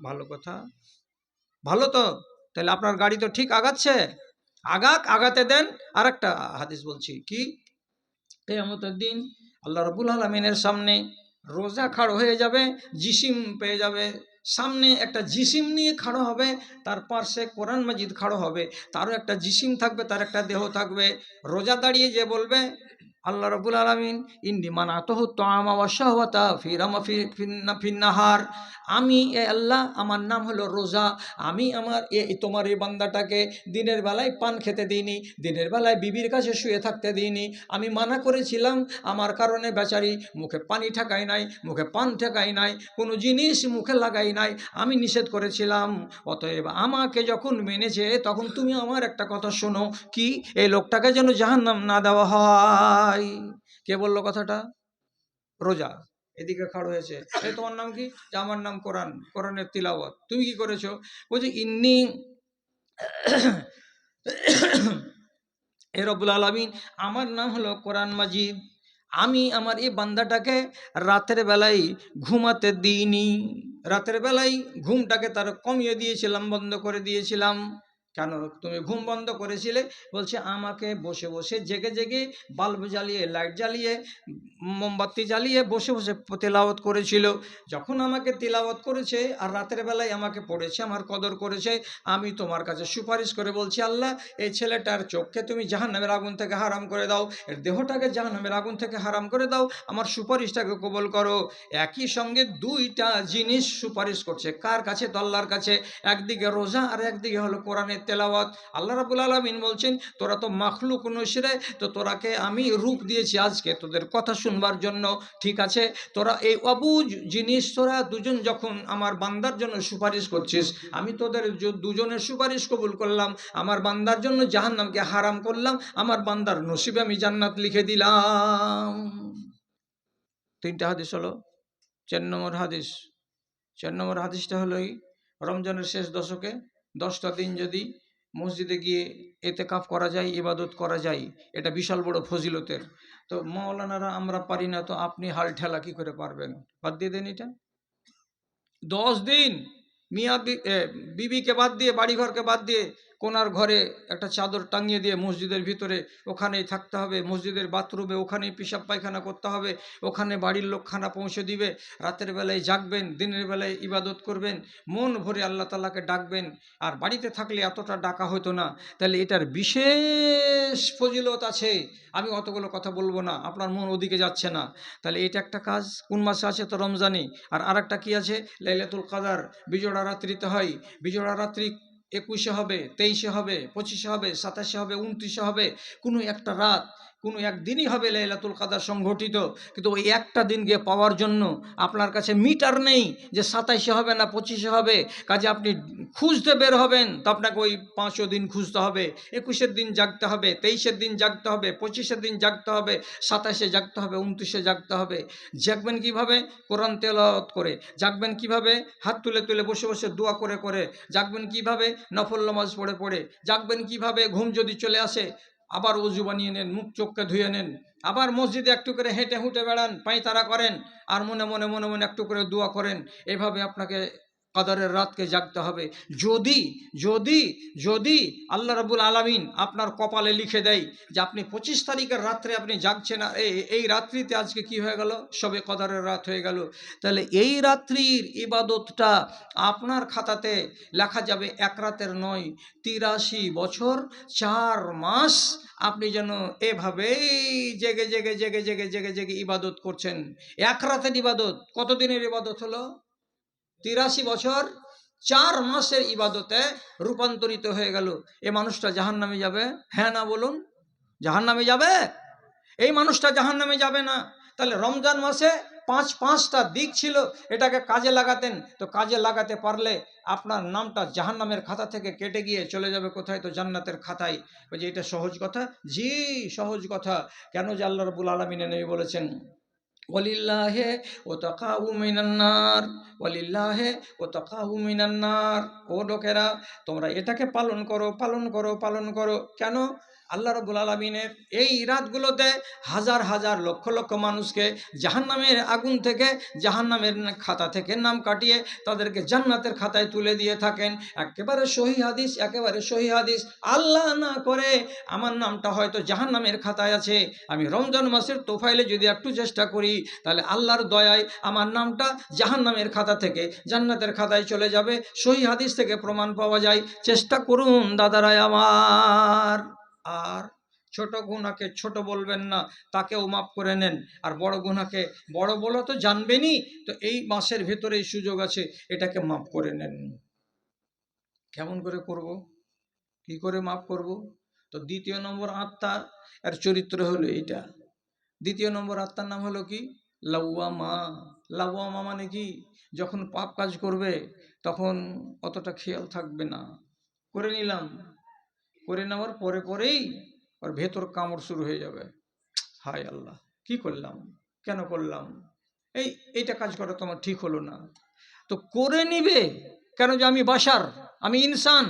ভালো কথা, ভালো তো। তাহলে আপনার গাড়ি তো ঠিক আগাচ্ছে, আগাতে দেন। আর একটা হাদিস বলছি, কি কিয়ামতের দিন আল্লাহ রাব্বুল আলামিনের সামনে রোজা খাড়ো হয়ে যাবে, জিসিম পেয়ে যাবে। সামনে একটা জিসিম নিয়ে খাড়ো হবে, তার পাশে কোরআন মাজিদ খাড়ো হবে, তারও একটা জিসিম থাকবে, তার একটা দেহ থাকবে। রোজা দাঁড়িয়ে যে বলবে, আল্লাহ রাব্বুল আলামিন ইন্নী মানাতুহু তাআমা ওয়া শাহওয়াতা ফিন নাহার। আমি এ আল্লাহ, আমার নাম হলো রোজা। আমি আমার তোমার এই বান্দাটাকে দিনের বেলায় পান খেতে দিইনি, দিনের বেলায় বিবির কাছে শুয়ে থাকতে দিইনি। আমি মানা করেছিলাম, আমার কারণে বেচারি মুখে পানি ঠেকাই নাই, মুখে পান ঠেকাই নাই, কোনো জিনিস মুখে লাগাই নাই, আমি নিষেধ করেছিলাম। অতএব আমাকে যখন মেনেছে, তখন তুমি আমার একটা কথা শোনো, কি এই লোকটাকে যেন জাহান্নাম না দেওয়া হয়। কে বললো কথাটা? রোজা। এদিকে খাড় হয়েছে, এই তোমার নাম কি? যে আমার নাম কোরআন, কোরআনের তিলাওয়াত। তুমি কি করেছো? বলছে ইন্নী এ রব্বুল আলামিন, আমার নাম হলো কোরআন মাজিদ। আমি আমার এই বান্দাটাকে রাতের বেলায় ঘুমাতে দিইনি, রাতের বেলায় ঘুমটাকে তার কমিয়ে দিয়েছিলাম, বন্ধ করে দিয়েছিলাম। কেন তুমি ঘুম বন্ধ করেছিলে? বলছে আমাকে বসে বসে জেগে জেগে বাল্ব জ্বালিয়ে, লাইট জ্বালিয়ে, মোমবাতি জ্বালিয়ে বসে বসে তেলাওয়াত করেছিল। যখন আমাকে তেলাওয়াত করেছে আর রাতের বেলায় আমাকে পড়েছে, আমার কদর করেছে, আমি তোমার কাছে সুপারিশ করে বলছি, আল্লাহ এই ছেলেটার চোখকে তুমি জাহান্নামের আগুন থেকে হারাম করে দাও, এর দেহটাকে জাহান্নামের আগুন থেকে হারাম করে দাও, আমার সুপারিশটাকে কবুল করো। একই সঙ্গে 2টা জিনিস সুপারিশ করছে, কার কাছে? তো আল্লাহর কাছে। একদিকে রোজা আর একদিকে হলো কোরআনের তেলাওয়াত। আল্লাহ রাব্বুল আলামিন বলছেন, তোরা তো মাখলুক নসিরে, তো তোরাকে আমি রূপ দিয়েছি আজকে তোদের কথা শুনবার জন্য। ঠিক আছে, তোরা এই অবুঝ জিনিস, তোরা দুজন যখন আমার বান্দার জন্য সুপারিশ করছিস, আমি তোদের দুজনের সুপারিশ কবুল করলাম, আমার বান্দার জন্য জাহান্নামকে হারাম করলাম, আমার বান্দার নসিবে আমি জান্নাত লিখে দিলাম। 3টা হাদিস হলো। 4 নম্বর হাদিস, 4 নম্বর হাদিসটা হলো এই, রমজানের শেষ দশকে 10টা দিন যদি মসজিদে গিয়ে এতেকাফ করা যায়, ইবাদত করা যায়, এটা বিশাল বড় ফজিলতের। তো মাওলানারা আমরা পারি না, তো আপনি হাল ঠেলা কি করে পারবেন? বাদ দিয়ে দেন এটা। 10 দিন মিয়া বিবিকে বাদ দিয়ে, বাড়িঘরকে বাদ দিয়ে, কোনার ঘরে একটা চাদর টাঙিয়ে দিয়ে মসজিদের ভিতরে ওখানেই থাকতে হবে, মসজিদের বাথরুমে ওখানেই পেশাব পায়খানা করতে হবে, ওখানে বাড়ির লোক খানা পৌঁছে দিবে, রাতের বেলায় জাগবেন, দিনের বেলায় ইবাদত করবেন, মন ভরে আল্লাহ তাআলাকে ডাকবেন। আর বাড়িতে থাকলে এতটা ডাকা হতো না। তাহলে এটার বিশেষ ফজিলত আছে। আমি অতগুলো কথা বলবো না, আপনার মন ওদিকে যাচ্ছে না। তাহলে এটা একটা কাজ কোন মাসে আছে? তো রমজানে। আর আরেকটা কি আছে? লাইলাতুল কদর, বিজোড়া রাত্রিতে হয়। বিজোড়া রাত্রি 21-এ হবে, 23-এ হবে, 25-এ হবে, 27-এ হবে, 29-এ হবে, কোনো একটা রাত, কোনো একদিনই হবে লাইলাতুল কদর সংঘটিত। কিন্তু ওই একটা দিনকে পাওয়ার জন্য আপনার কাছে মিটার নেই যে 27-এ হবে না 25-এ হবে, কাজে আপনি খুঁজতে বের হবেন, তো আপনাকে ওই 5 দিন খুঁজতে হবে। 21-এর দিন জাগতে হবে, 23-এর দিন জাগতে হবে, 25-এর দিন জাগতে হবে, 27-এ জাগতে হবে, 29-এ জাগতে হবে। জাগবেন কিভাবে? কোরআন তেলাওয়াত করে। জাগবেন কিভাবে? হাত তুলে তুলে বসে বসে দোয়া করে করে। জাগবেন কিভাবে? নফল নামাজ পড়ে পড়ে। জাগবেন কিভাবে? ঘুম যদি চলে আসে, আবার ওযু বানিয়ে নেন, মুখ চোখকে ধুয়ে নেন, আবার মসজিদে একটু করে হেঁটে হুঁটে বেড়ান, পায়তারা করেন, আর মনে মনে একটু করে দোয়া করেন। এভাবে আপনাকে কদরের রাতকে জাগতে হবে। যদি যদি যদি আল্লাহ রাব্বুল আলামিন আপনার কপালে লিখে দেয় যে আপনি 25 তারিখের রাত্রে আপনি জাগছেন, আর এই রাত্রিতে আজকে কি হয়ে গেল, সবে কদরের রাত হয়ে গেল, তাহলে এই রাত্রির ইবাদতটা আপনার খাতাতে লেখা যাবে এক রাতের নয়, 83 বছর 4 মাস আপনি যেন এভাবেই জেগে জেগে জেগে জেগে জেগে জেগে ইবাদত করছেন। এক রাতের ইবাদত কতদিনের ইবাদত হলো? 83 বছর 4 মাসের ইবাদতে রূপান্তরিত হয়ে গেল। এই মানুষটা জাহান্নামে যাবে? হ্যাঁ না বলুন? জাহান্নামে যাবে? এই মানুষটা জাহান্নামে যাবে না। তাহলে রমজান মাসে পাঁচটা দিক ছিল, এটাকে কাজে লাগাতেন, তো কাজে লাগাতে পারলে আপনার নামটা জাহান্নামের খাতা থেকে কেটে গিয়ে চলে যাবে কোথায়? তো জান্নাতের খাতায়। যে এটা সহজ কথা? জি সহজ কথা। কেন যে আল্লাহ রাব্বুল আলামিন নবী বলেছেন ওয়ালিল্লাহে ওয়াতাকাউ মিনান নার, ওয়ালিল্লাহে ওয়াতাকাউ মিনান নার। ও লোকেরা, তোমরা এটাকে পালন করো, পালন করো, পালন করো। কেন? আল্লাহ রাব্বুল আলামিনের এই রাতগুলোতে হাজার হাজার লক্ষ লক্ষ মানুষকে জাহান্নামের আগুন থেকে, জাহান্নামের খাতা থেকে নাম কাটিয়ে তাদেরকে জান্নাতের খাতায় তুলে দিয়ে থাকেন। একেবারে সহি হাদিস, একেবারে সহি হাদিস। আল্লাহ না করে আমার নামটা হয়তো জাহান্নামের খাতায় আছে, আমি রমজান মাসের তোফাইলে যদি একটু চেষ্টা করি, তাহলে আল্লাহর দয়ায় আমার নামটা জাহান্নামের খাতা থেকে জান্নাতের খাতায় চলে যাবে। সহি হাদিস থেকে প্রমাণ পাওয়া যায়। চেষ্টা করুন দাদারাই আমার। আর ছোট গুনাহকে ছোট বলবেন না, তাকেও মাফ করে নেন। আর বড় গুনাহকে বড় বলো তো জানবেনই, তো এই মাসের ভেতরেই সুযোগ আছে, এটাকে মাফ করে নেন। কেমন করে করব? কি করে মাফ করব? তো দ্বিতীয় নম্বর আত্মা এর চরিত্র হলো এইটা। দ্বিতীয় নম্বর আত্মার নাম হলো কি? লাওয়ামা। লাওয়ামা মানে কি? যখন পাপ কাজ করবে তখন অতটা খেয়াল থাকবে না, করে নিলাম, করে নেওয়ার পরে পরেই ওর ভেতর কামড় শুরু হয়ে যাবে। হায় আল্লাহ, কি করলাম, কেন করলাম, এইটা কাজ করা তোমার ঠিক হলো না। তো করে নিবে কেন? যে আমি বাশার, আমি ইনসান,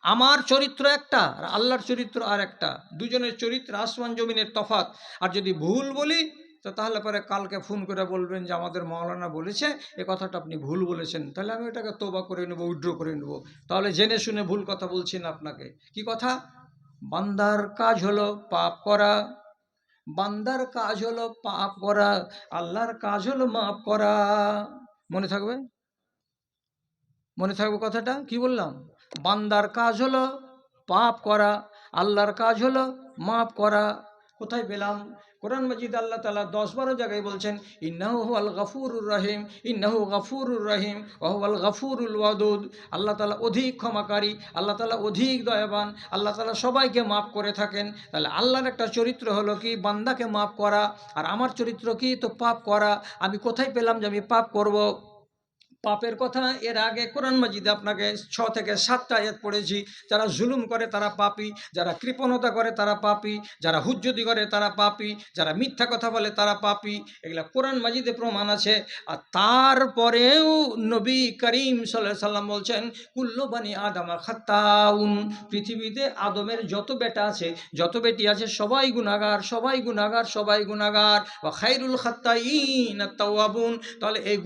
আমার চরিত্র একটা আর আল্লাহর চরিত্র আর একটা, দুজনের চরিত্র আসমান জমিনের তফাৎ। আর যদি ভুল বলি তো তাহলে পরে কালকে ফোন করে বলবেন যে আমাদের মাওলানা বলেছে এ কথাটা আপনি ভুল বলেছেন, তাহলে আমি এটাকে তোবা করে নেবো, উইথড্র করে নেবো। তাহলে জেনে শুনে ভুল কথা বলছি না আপনাকে। কি কথা? বান্দার কাজ হলো পাপ করা, বান্দার কাজ হলো পাপ করা, আল্লাহর কাজ হলো মাফ করা। মনে থাকবে? মনে থাকবে কথাটা? কি বললাম? বান্দার কাজ হলো পাপ করা, আল্লাহর কাজ হলো মাফ করা। কোথায় পেলাম? কোরআন মাজিদ আল্লাহ তাআলা 10-12 জায়গায় বলছেন ইন্নাহু হুয়াল গাফুরুর রহিম, ইন্নাহু গাফুরুর রহিম ওয়া হুয়াল গাফুরুল ওয়াদুদ। আল্লাহ তাআলা অধিক ক্ষমাকারী, আল্লাহ তাআলা অধিক দয়াবান, আল্লাহ তাআলা সবাইকে মাফ করে থাকেন। তাহলে আল্লাহর একটা চরিত্র হলো কি? বান্দাকে মাফ করা। আর আমার চরিত্র কি? তো পাপ করা। আমি কোথায় পেলাম যে আমি পাপ করব? পাপের কথা এর আগে কোরআন মাজিদে আপনাকে 6 থেকে 7টা আয়াত পড়েছি। যারা জুলুম করে তারা পাপী, যারা কৃপণতা করে তারা পাপী, যারা হুজ্জতি করে তারা পাপী, যারা মিথ্যা কথা বলে তারা পাপী। এগুলা কোরআন মাজিদে প্রমাণ আছে। আর তারপরেও নবী করিম সাল্লাল্লাহু আলাইহি সাল্লাম বলছেন কুল্লু বানি আদমা খাত্তাউন, পৃথিবীতে আদমের যত বেটা আছে, যত বেটি আছে, সবাই গুনাহগার, সবাই গুনাহগার, সবাই গুনাহগার। ওয়া খায়রুল খাত্তাইন আত-তাওয়াবুন। তাহলে এই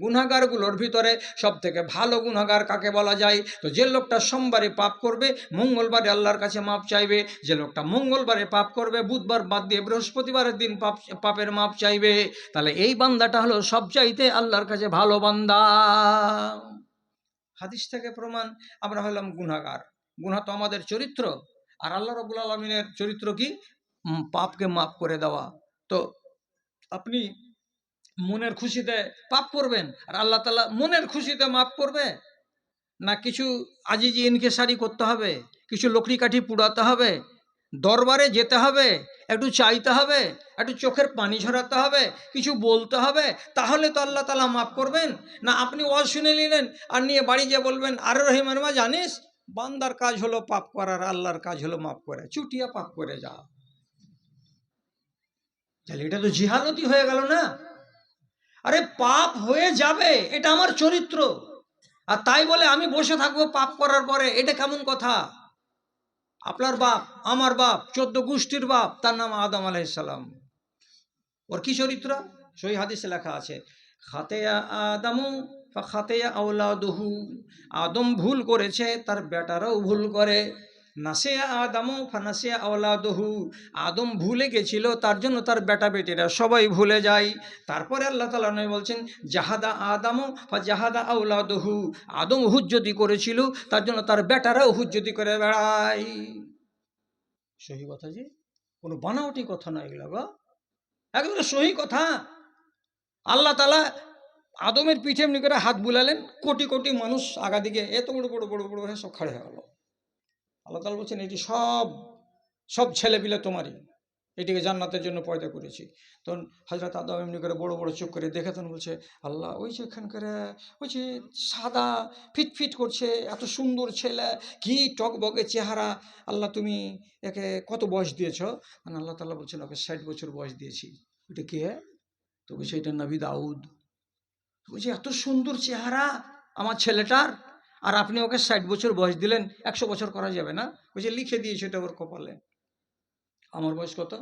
গুনাহগারগুলোর ভিতরে সব থেকে ভালো গুনাহগার কাকে বলা যায়? তো যে লোকটা সোমবারে পাপ করবে, মঙ্গলবারে আল্লাহর কাছে মাপ চাইবে। যে লোকটা মঙ্গলবারে পাপ করবে, বুধবার বাদ দিয়ে বৃহস্পতিবারের দিন পাপের মাপ চাইবে, তাহলে এই বান্দাটা হলো সবচাইতে আল্লাহর কাছে ভালো বান্দা। হাদিস থেকে প্রমাণ আমরা হলাম গুনাহগার। গুনাহ তো আমাদের চরিত্র। আর আল্লাহ রাব্বুল আলামিনের চরিত্র কি? পাপকে মাফ করে দেওয়া। তো আপনি মনের খুশিতে পাপ করবেন আর আল্লাহ তাআলা মনের খুশিতে মাফ করবে না? কিছু আজিজি ইনকেসারি করতে হবে, কিছু লকড়ি কাঠি পুড়াতে হবে, দরবারে যেতে হবে, একটু চাইতে হবে, একটু চোখের পানি ঝরাতে হবে, কিছু বলতে হবে, তাহলে তো আল্লাহ তাআলা মাফ করবেন না? আপনি ওয়াজ শুনে নিলেন আর নিয়ে বাড়ি গিয়ে বলবেন আরে রহিমের মা জানিস বান্দার কাজ হলো পাপ করার, আল্লাহর কাজ হলো মাফ করে, চুটিয়া পাপ করে যা। তাহলে এটা তো জিহালতি হয়ে গেল না? আরে পাপ হয়ে যাবে, এটা আমার চরিত্র, আর তাই বলে আমি বসে থাকবো পাপ করার পরে, এটা কেমন কথা? আপনার বাপ, আমার বাপ, 14 গোষ্ঠীর বাপ, তার নাম আদম আলাইহিস সালাম। ওর কি চরিত্র? সহিহ হাদিসে লেখা আছে খাতেয়া আদামু ফাখাতিয়া আওলাদুহু, আদম ভুল করেছে তার বেটারাও ভুল করে। নাসিয়া আদামু ফানাসিয়া আওলাদুহু, আদম ভুলে গেছিল তার জন্য তার বেটা বেটিরা সবাই ভুলে যায়। তারপরে আল্লাহ তাআলা নবী বলছেন জাহাদা আদামু ফাজাহাদা আওলাদুহু, আদম হুজ্জতি করেছিল তার জন্য তার বেটারাও হুজ্জতি করে বেড়ায়। সহি কথা জি, কোনো বানাওটি কথা না এগুলো গো, একেবারে সহি কথা। আল্লাহ তাআলা আদমের পিঠে এমনি করে হাত বুলালেন, কোটি কোটি মানুষ আগা দিকে এত বড় বড় বড় বড় হয়ে সব খাড়ে হয়ে গেল। আল্লাহ তাআলা বলছেন এটি সব সব ছেলেপিলে তোমারই, এটিকে জান্নাতের জন্য পয়দা করেছি। তখন হযরত আদম এমনি করে বড় বড় চোখ করে দেখে, তখন বলছে আল্লাহ ওই যে এখানকার ওই যে সাদা ফিটফিট করছে এত সুন্দর ছেলে, কি টকবকে চেহারা, আল্লাহ তুমি একে কত বয়স দিয়েছ? আল্লাহ তাআলা বলছেন ওকে 60 বছর বয়স দিয়েছি। এটা কে? তো বলছে এটা নবী দাউদ। বলছে এত সুন্দর চেহারা আমার ছেলেটার, আর আপনি ওকে 60 বছর বয়স দিলেন, 100 বছর করা যাবে না? বলছে লিখে দিয়েছে এটা ওর কপালে। আমার বয়স কত?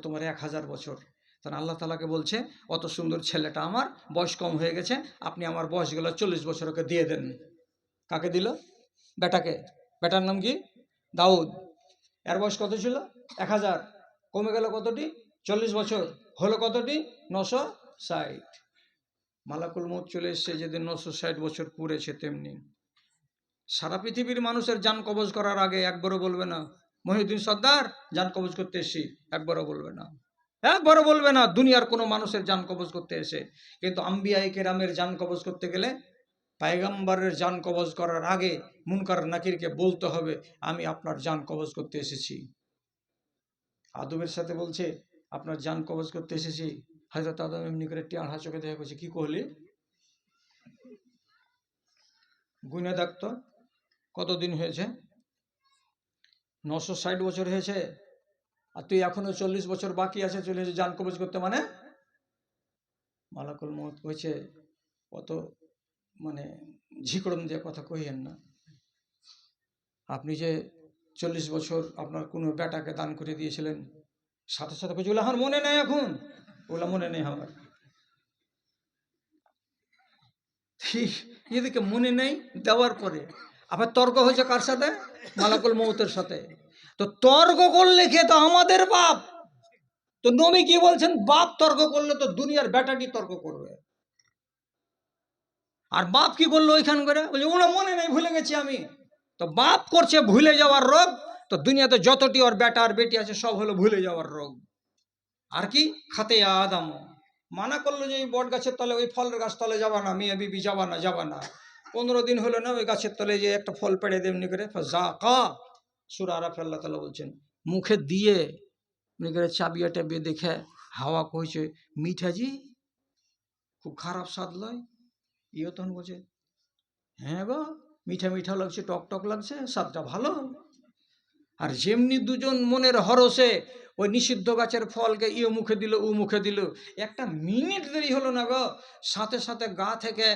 তোমার 1000 বছর। তখন আল্লাহ তাআলাকে বলছে অত সুন্দর ছেলেটা আমার বয়স কম হয়ে গেছে, আপনি আমার বয়স গেল 40 বছর ওকে দিয়ে দেন। কাকে দিল? বেটাকে। বেটার নাম কি? দাউদ। এর বয়স কত ছিল? 1000, কমে গেল কতটি? 40 বছর, হলো কতটি? 960। মালাকুল মউত চলে এসছে যেদিন 960 বছর পুরেছে, তেমনি সারা পৃথিবীর মানুষের জান কবজ করার আগে একবারও বলবে না মহিউদ্দিন সর্দার জান কবজ করতে এসেছি, একবারও বলবে না, একবারও বলবে না দুনিয়ার কোনো মানুষের জান কবজ করতে এসে। কিন্তু আম্বিয়ায়ে কেরামের জান কবজ করতে গেলে, পয়গম্বরের জান কবজ করার আগে মুনকার নাকিরকে বলতে হবে আমি আপনার জান কবজ করতে এসেছি। আদমের সাথে বলছে আপনার জান কবজ করতে এসেছি। হযরত আদম এমনি করে টেঁড়া চোখে দেখা করছে, কি কহলি? গুনে দেখতো কতদিন হয়েছে? 960 বছর হয়েছে, আর তুই এখনো 40 বছর বাকি আছে, চলে এসে জান কবজ করতে। মানে মালাকুল মউত কইছে অত মানে ঝিকড়ন দিয়ে কথা কইয়েন না। আপনি যে 40 বছর আপনার কোনো বেটাকে দান করে দিয়েছিলেন, সাথে সাথে কইছে ওগুলো আমার মনে নেই, এখন ওগুলো মনে নেই আমার। এদিকে মনে নেই দেওয়ার পরে আবার তর্ক হয়েছে কার সাথে? মালাকুল মউতের সাথে। তো তর্ক করলে কে? তো আমাদের বাপ। তো নবী কি বলছেন? বাপ তর্ক করলে তো দুনিয়ার বেটাটি তর্ক করবে। আর বাপ কি করলো ওইখান করে? বলছে ওরা মনে নেই, ভুলে গেছি আমি। তো বাপ করছে ভুলে যাওয়ার রোগ, তো দুনিয়াতে যতটি ওর বেটা আর বেটি আছে সব হলো ভুলে যাওয়ার রোগ। আর কি? খাতে আদম মানা করলো যে বট গাছের তলে, ওই ফলের গাছ তলে যাবা না, মেয়ে বিবি যাবা না, যাবা না। 15 দিন হলো না, ওই গাছের তলে যে একটা ফল পেড়ে দেমনি করে ফাযাকা, সূরা আরাফে আল্লাহ তাআলা বলছেন মুখে দিয়ে এমনি করে চাবিয়া টাবিয়ে দেখে হাওয়া কইছে মিঠাজি, খুব খারাপ স্বাদ লয়। ইয়ে তখন বলছে হ্যাঁ গো, মিঠা মিঠা লাগছে, টক টক লাগছে, স্বাদটা ভালো। আর যেমনি দুজন মনের হরসে ওই নিষিদ্ধ গাছের ফলকে ইয়ে মুখে দিল, ও মুখে দিল, একটা মিনিট দেরি হলো না গো, সাথে সাথে গা থেকে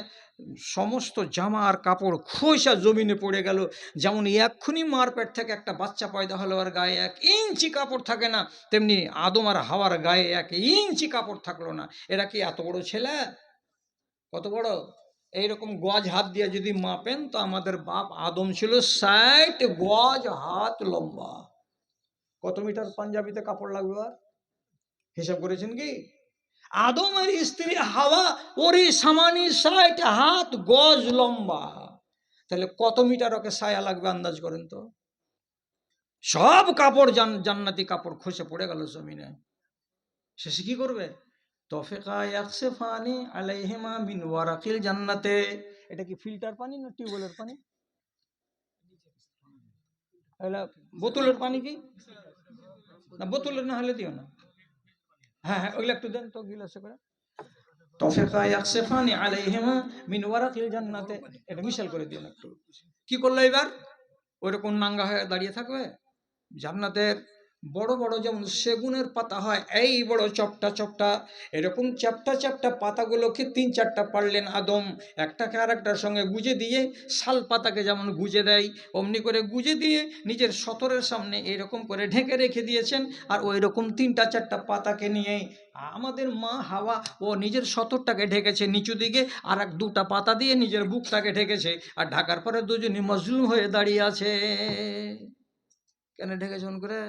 সমস্ত জামা আর কাপড় খোসা জমিনে পড়ে গেল। যেমন এক্ষুনি মার পেট থেকে একটা বাচ্চা পয়দা হলো, আর গায়ে 1 ইঞ্চি কাপড় থাকে না, তেমনি আদম আর হাওয়ার গায়ে 1 ইঞ্চি কাপড় থাকলো না। এরা কি এত বড় ছেলে? কত বড়? এইরকম গজ হাত দিয়ে যদি মাপেন তো আমাদের বাপ আদম ছিল 60 গজ হাত লম্বা। কত মিটার পাঞ্জাবিতে কাপড় লাগবে আর হিসাব করেছেন কি? আদমের স্ত্রী হাওয়া ওরই সামানি 60 হাত গজ লম্বা, তাহলে কত মিটার ওকে ছায়া লাগবে আন্দাজ করেন তো। সব কাপড় জান্নাতি কাপড় খসে পড়ে গেল জমিনে। শেষে কি করবে? তফিকা ইয়াকসিফানি আলাইহিমা মিন ওয়ারাকিল জান্নাতে। এটা কি ফিল্টার পানি না টিউবওয়েলের পানি? এটা বোতলের পানি কি না? বোতলের না হলে দিও না। হ্যাঁ হ্যাঁ, ওইগুলো একটু দেন তো গিলাসে করে। তফিকা ইয়াকসিফানি আলাইহিমা মিন ওয়ারাকিল জান্নাতে, এটা মিশাল করে দিও না একটু। কি করলো এবার? ওইরকম নাঙ্গা হয়ে দাঁড়িয়ে থাকবে? জান্নাতের বড় বড় যেমন সেগুনের পাতা হয় এই বড় চপটা চপটা, এরকম চ্যাপ্টা চ্যাপ্টা পাতাগুলোকে 3-4টা পারলেন আদম একটাকে আর একটার সঙ্গে গুজে দিয়ে, শাল পাতাকে যেমন গুজে দেয় অমনি করে গুজে দিয়ে নিজের সতরের সামনে এরকম করে ঢেকে রেখে দিয়েছেন। আর ওই রকম 3-4টা পাতাকে নিয়ে আমাদের মা হাওয়া ও নিজের সতরটাকে ঢেকেছে নিচু দিকে, আর 2টা পাতা দিয়ে নিজের বুকটাকে ঢেকেছে, আর ঢাকার পরে দুজনই মজলুম হয়ে দাঁড়িয়ে আছে। কেন ঢেকেছে মন করে?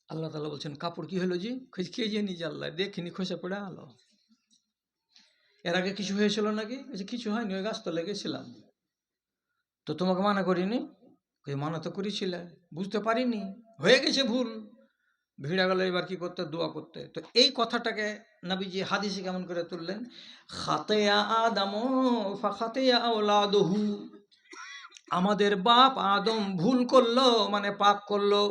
আল্লাহ তাআলা বলছেন কাপড় কি হলো জি? কে জানি যে আল্লাহ দেখিনি, খসে পড়ে আলো। এর আগে কিছু হয়েছিল নাকি? কিছু হয়নি, ওই গাছতলায় গেছিলাম তো, তোমাকে মানা করিনি? মানা তো করেছিলে, বুঝতে পারিনি, হয়ে গেছে ভুল। ভিড়া গেল এবার কি করতে? দোয়া করতে। তো এই কথাটাকে নবীজি হাদিসে কেমন করে তুললেন? খাতিয়া আদামু ফাখাতিয়া আওলাদুহু, আমাদের বাপ আদম ভুল করলো মানে পাপ করলো,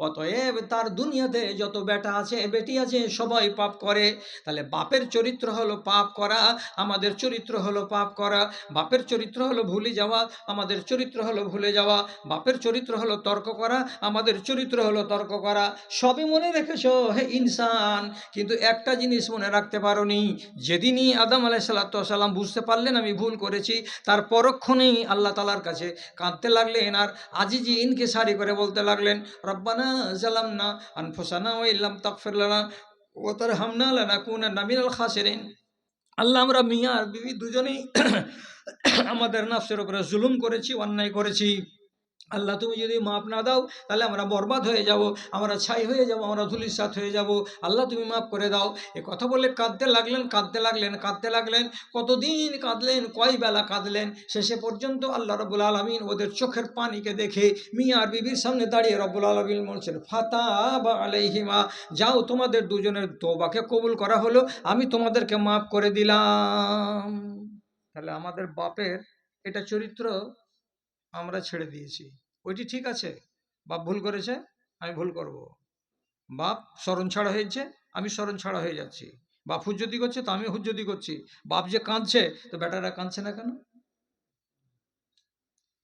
অতএব তার দুনিয়াতে যত বেটা আছে বেটি আছে সবাই পাপ করে। তাহলে বাপের চরিত্র হলো পাপ করা, আমাদের চরিত্র হলো পাপ করা। বাপের চরিত্র হলো ভুলে যাওয়া, আমাদের চরিত্র হলো ভুলে যাওয়া। বাপের চরিত্র হলো তর্ক করা, আমাদের চরিত্র হলো তর্ক করা। সবই মনে রেখেছো হে ইনসান, কিন্তু একটা জিনিস মনে রাখতে পারোনি, যেদিনই আদম আলাইহিস সালাম বুঝতে পারলেন আমি ভুল করেছি, তার পরক্ষণেই আল্লাহ তাআলার কাছে কাঁদতে লাগলেন আর আজিজি ইনকে সারি করে বলতে লাগলেন, রব্বানা জালামনা আনফুসানা ওয়া ইল্লাম তাগফির লানা ওয়া তারহামনা লানাকুনান্না মিনাল খাসিরিন। আল্লাহ, আমরা মিয়া আর বিবি দুজনেই আমাদের নফসের উপরে জুলুম করেছি, অন্যায় করেছি। আল্লাহ, তুমি যদি মাপ না দাও তাহলে আমরা বরবাদ হয়ে যাব, আমরা ছাই হয়ে যাব, আমরা ধুলিসাৎ হয়ে যাব। আল্লাহ তুমি মাফ করে দাও। এ কথা বলে কাঁদতে লাগলেন, কাঁদতে লাগলেন, কাঁদতে লাগলেন। কতদিন কাঁদলেন, কয় বেলা কাঁদলেন। শেষে পর্যন্ত আল্লাহ রাব্বুল আলামিন ওদের চোখের পানিকে দেখে মিয়া আর বিবির সামনে দাঁড়িয়ে রাব্বুল আলামিন বলছেন, ফাতাবা আলাইহিমা, যাও তোমাদের দুজনের তওবাকে কবুল করা হলো, আমি তোমাদেরকে মাফ করে দিলাম। তাহলে আমাদের বাপের এটা চরিত্র আমরা ছেড়ে দিয়েছি। ওইটি ঠিক আছে, বাপ ভুল করেছে, আমি ভুল করব। বাপ স্মরণ ছাড়া হয়েছে, আমি স্মরণ ছাড়া হয়ে যাচ্ছি। বাপ হুজ্জতি করছে তো আমি হুজ্জতি করছি। বাপ যে কাঁদছে তো বেটারা কাঁদছে না কেন?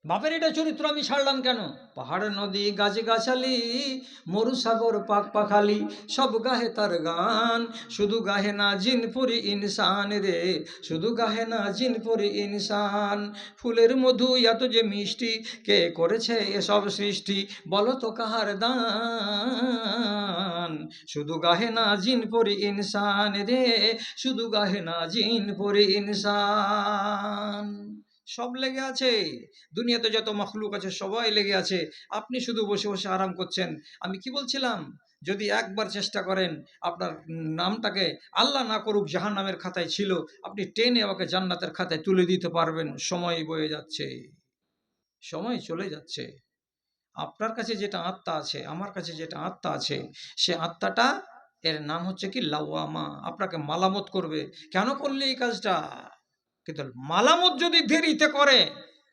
বাপের এটা চরিত্র আমি ছাড়লাম কেন? পাহাড় নদী গাছে গাছালি, মরু সাগর পাক পাখালি, সব গাহে তার গান, শুধু গাহে না জিনপুরি ইনসান রে, শুধু গাহে না জিনপুরি ইনসান। ফুলের মধু এত যে মিষ্টি, কে করেছে এসব সৃষ্টি, বলো তো কাহার দান, শুধু গাহে না জিনপুরি ইনসান রে, শুধু গাহে না জিনপুরি ইনসান। সব লেগে আছে, দুনিয়াতে যত মখলুক আছে সবাই লেগে আছে, আপনি শুধু বসে বসে আরাম করছেন। আমি কি বলছিলাম, যদি একবার চেষ্টা করেন আপনার নামটাকে, আল্লাহ না করুক জাহান্নামের খাতায় ছিল, আপনি টেনে আমাকে জান্নাতের খাতায় তুলে দিতে পারবেন। সময় বয়ে যাচ্ছে, সময় চলে যাচ্ছে। আপনার কাছে যেটা আত্মা আছে, আমার কাছে যেটা আত্মা আছে, সে আত্মাটা এর নাম হচ্ছে কি লাওয়ামা, আপনাকে মালামত করবে। কেন করলে এই কাজটা? কিন্তু মালামত যদি দেরিতে করে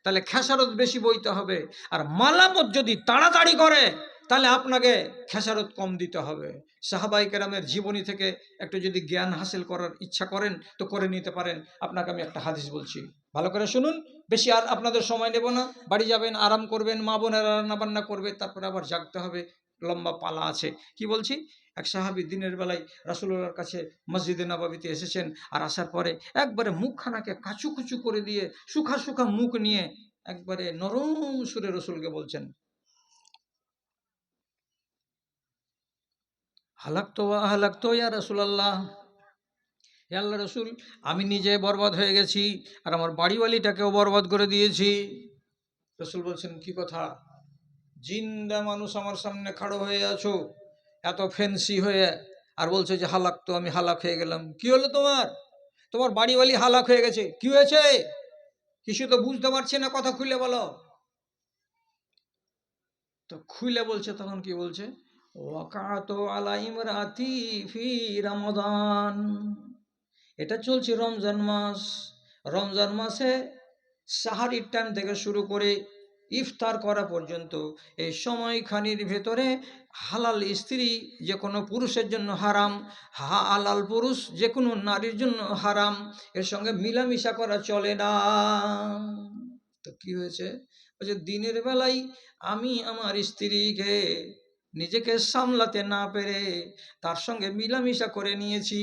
তাহলে খেসারত বেশি বইতে হবে, আর মালামত যদি তাড়াতাড়ি করে তাহলে আপনাকে খেসারত কম দিতে হবে। সাহাবাই কেরামের জীবনী থেকে একটু যদি জ্ঞান হাসিল করার ইচ্ছা করেন তো করে নিতে পারেন। আপনাকে আমি একটা হাদিস বলছি, ভালো করে শুনুন, বেশি আর আপনাদের সময় নেব না। বাড়ি যাবেন, আরাম করবেন, মা বোনেরা রান্না বান্না করবে, তারপরে আবার জাগতে হবে, লম্বা পালা আছে। কি বলছি, এক সাহাবী দিনের বেলায় রাসূলুল্লাহর কাছে মসজিদে নববীতে এসেছেন, আর আসার পরে একবারে মুখখানাকে কাচু কুচু করে দিয়ে শুখা শুখা মুখ নিয়ে একবারে নরম সুরে রসুলকে বলছেন, হালাকতো ইয়া রাসূলুল্লাহ, হে আল্লাহ রসুল, আমি নিজে বরবাদ হয়ে গেছি আর আমার বাড়িওয়ালিটাকেও বরবাদ করে দিয়েছি। রসুল বলছেন, কি কথা? জিন্দা মানুষ আমার সামনে খাড়ো হয়ে আছো এত ফ্যান্সি হয়ে, আর বলছে যে হালাক তো, আমি হালাক হয়ে গেলাম। কি হলো তোমার? তোমার বাড়িওয়ালি হালাক হয়ে গেছে, কি হয়েছে? কিছু তো বুঝতে পারছি না, কথা খুলে বলো। তো খুলে বলছে, তখন কি বলছে, ওয়াকাতু আলা ইমরাতি ফি রমাদান, এটা চলছে রমজান মাস। রমজান মাসে সাহারির টাইম থেকে শুরু করে ইফতার করা পর্যন্ত এই সময়খানির ভেতরে হালাল স্ত্রী যে কোনো পুরুষের জন্য হারাম, হালাল পুরুষ যে কোনো নারীর জন্য হারাম, এর সঙ্গে মিলামিশা করা চলে না। তো কি হয়েছে, বলছে দিনের বেলায় আমি আমার স্ত্রীকে নিজেকে সামলাতে না পেরে তার সঙ্গে মিলামিশা করে নিয়েছি।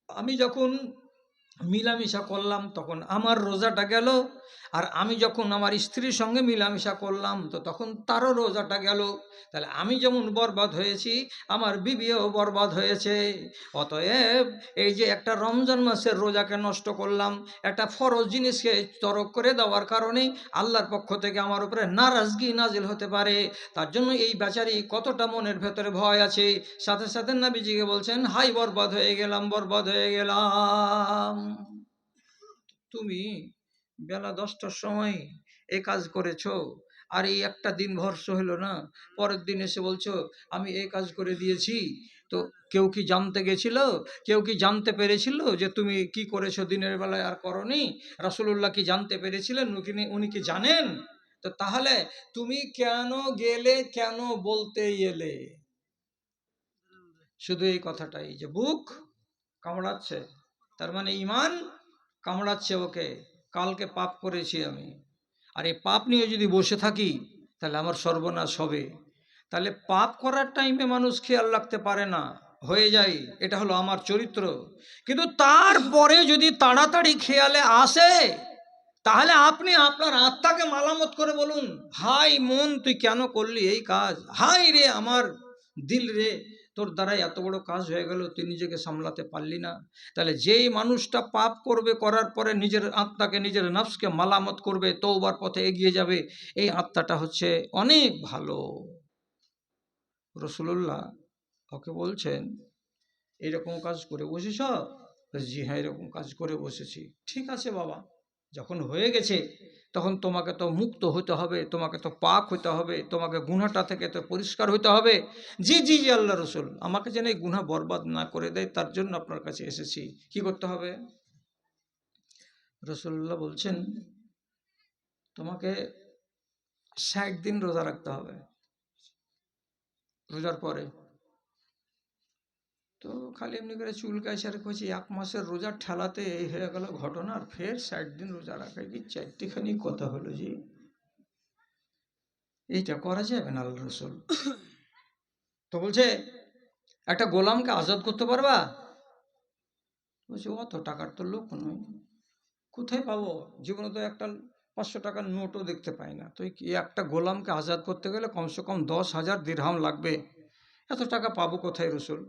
আমি যখন মিলামিশা করলাম তখন আমার রোজাটা গেল, আর আমি যখন আমার স্ত্রীর সঙ্গে মিলামিশা করলাম তো তখন তারও রোজাটা গেল। তাহলে আমি যেমন বরবাদ হয়েছি, আমার বিবিও বরবাদ হয়েছে। অতএব এই যে একটা রমজান মাসের রোজাকে নষ্ট করলাম, একটা ফরজ জিনিসকে তরক করে দেওয়ার কারণে আল্লাহর পক্ষ থেকে আমার উপরে নারাজগি নাজিল হতে পারে। তার জন্য এই বেচারি কতটা মনের ভেতরে ভয় আছে। সাথে সাথে নবীজিকে বলছেন, হাই বরবাদ হয়ে গেলাম, বরবাদ হয়ে গেলাম। তুমি বেলা 10টার সময় এ কাজ করেছো, আর এই একটা দিন ভরসা হলো না, পরের দিন এসে বলছো আমি এই কাজ করে দিয়েছি। তো কেউ কি জানতে গেছিল? কেউ কি জানতে পেরেছিল যে তুমি কি করেছো দিনের বেলায় আর করনি? রাসূলুল্লাহ কি জানতে পেরেছিলেন? উনি কি জানেন? তো তাহলে তুমি কেন গেলে, কেন বলতে এলে? শুধু এই কথাটাই যে বুক কামড়াচ্ছে, তার মানে ইমান কামড়াচ্ছে ওকে, কালকে পাপ করেছি আমি, আর এই পাপ নিয়ে যদি বসে থাকি তাহলে আমার সর্বনাশ হবে। তাহলে পাপ করার টাইমে মানুষ খেয়াল রাখতে পারে না, হয়ে যায়, এটা হলো আমার চরিত্র। কিন্তু তারপরে যদি তাড়াতাড়ি খেয়ালে আসে, তাহলে আপনি আপনার আত্মাকে মালামত করে বলুন, হাই মন তুই কেন করলি এই কাজ, হাই রে আমার দিল রে, তোর দ্বারাই এত বড় কাজ হয়ে গেল, তুই নিজেকে সামলাতে পারলি না। তাহলে যেই মানুষটা পাপ করবে, করার পরে নিজের আত্মাকে, নিজের নফসকে মালামত করবে, তওবার পথে এগিয়ে যাবে, এই আত্মাটা হচ্ছে অনেক ভালো। রাসূলুল্লাহ ওকে বলছেন, এরকম কাজ করে বসেছ? জি হ্যাঁ, এরকম কাজ করে বসেছি। ঠিক আছে বাবা, যখন হয়ে গেছে তখন তোমাকে তো মুক্ত হতে হবে, তোমাকে তো পাক হতে হবে, তোমাকে গুনাহটা থেকে তো পরিষ্কার হতে হবে। জি জি জি আল্লাহ রসুল, আমাকে যেন এই গুনাহ বরবাদ না করে দেয় তার জন্য আপনার কাছে এসেছি। কি করতে হবে? রসুল্লাহ বলছেন, তোমাকে 60 দিন রোজা রাখতে হবে। রোজার পরে তো খালি এমনি করে চুলকাইছে আর কইছি 1 মাসের রোজার ঠেলাতে এই হয়ে গেল ঘটনা, আর ফের 60 দিন রোজা রাখা কি চারটিখানি কথা হলো জি? এইটা করা যাবে না আল্লাহ রসুল। তো বলছে একটা গোলামকে আজাদ করতে পারবা? বলছে অত টাকার তো লোক নয়, কোথায় পাবো, জীবনে তো একটা 500 টাকার নোটও দেখতে পাই না, তো কি একটা গোলামকে আজাদ করতে গেলে কমসে কম 10,000 দিরহাম লাগবে, এত টাকা পাবো কোথায় রসুল?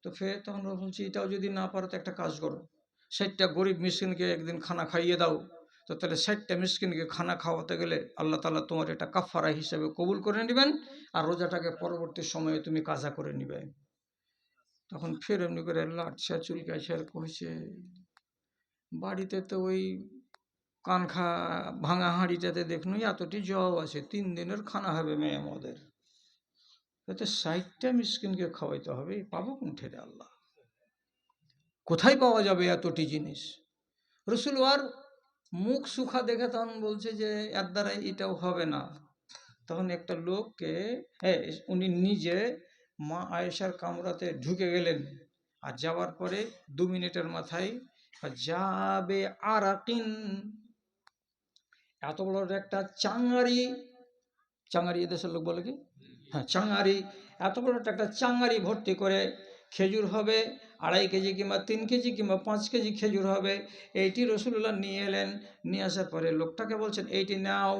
তো ফের তখন বলছি, এটাও যদি না পারো তো একটা কাজ করো, 60টা গরিব মিসকিনকে একদিন খানা খাইয়ে দাও। তো তাহলে 60টা মিসকিনকে খানা খাওয়াতে গেলে আল্লাহ তাআলা তোমার এটা কাফারা হিসেবে কবুল করে নেবেন, আর রোজাটাকে পরবর্তী সময়ে তুমি কাজা করে নিবে। তখন ফের এমনি করে লাটছা চুলকাইছে আর কইছে, বাড়িতে তো ওই কানখা ভাঙা হাঁড়িটাতে দেখুন এতটি জব আছে, 3 দিনের খানা হবে মেয়ে আমাদের, এতে 60টা মিসকিনকে খাওয়াইতে হবে, পাবো কোন ঠেরে আল্লাহ? কোথায় পাওয়া যাবে এতটি জিনিস? রসুল আর মুখ সুখা দেখে তখন বলছে যে এর দ্বারাই এটাও হবে না। তখন একটা লোককে, হ্যাঁ, উনি নিজে মা আয়েশার কামরাতে ঢুকে গেলেন, আর যাওয়ার পরে 2 মিনিটের মাথায় যাবে আরাকিন, এত বড় একটা চাঙারি, চাঙারি এদেশের লোক বলে কি, হ্যাঁ চাঙারি, এত বড় একটা চাঙারি ভর্তি করে খেজুর হবে, 2.5 কেজি কিংবা 3 কেজি কিংবা 5 কেজি খেজুর হবে। এইটি রসুল্লাহ নিয়ে এলেন। নিয়ে আসার পরে লোকটাকে বলছেন, এইটি নাও।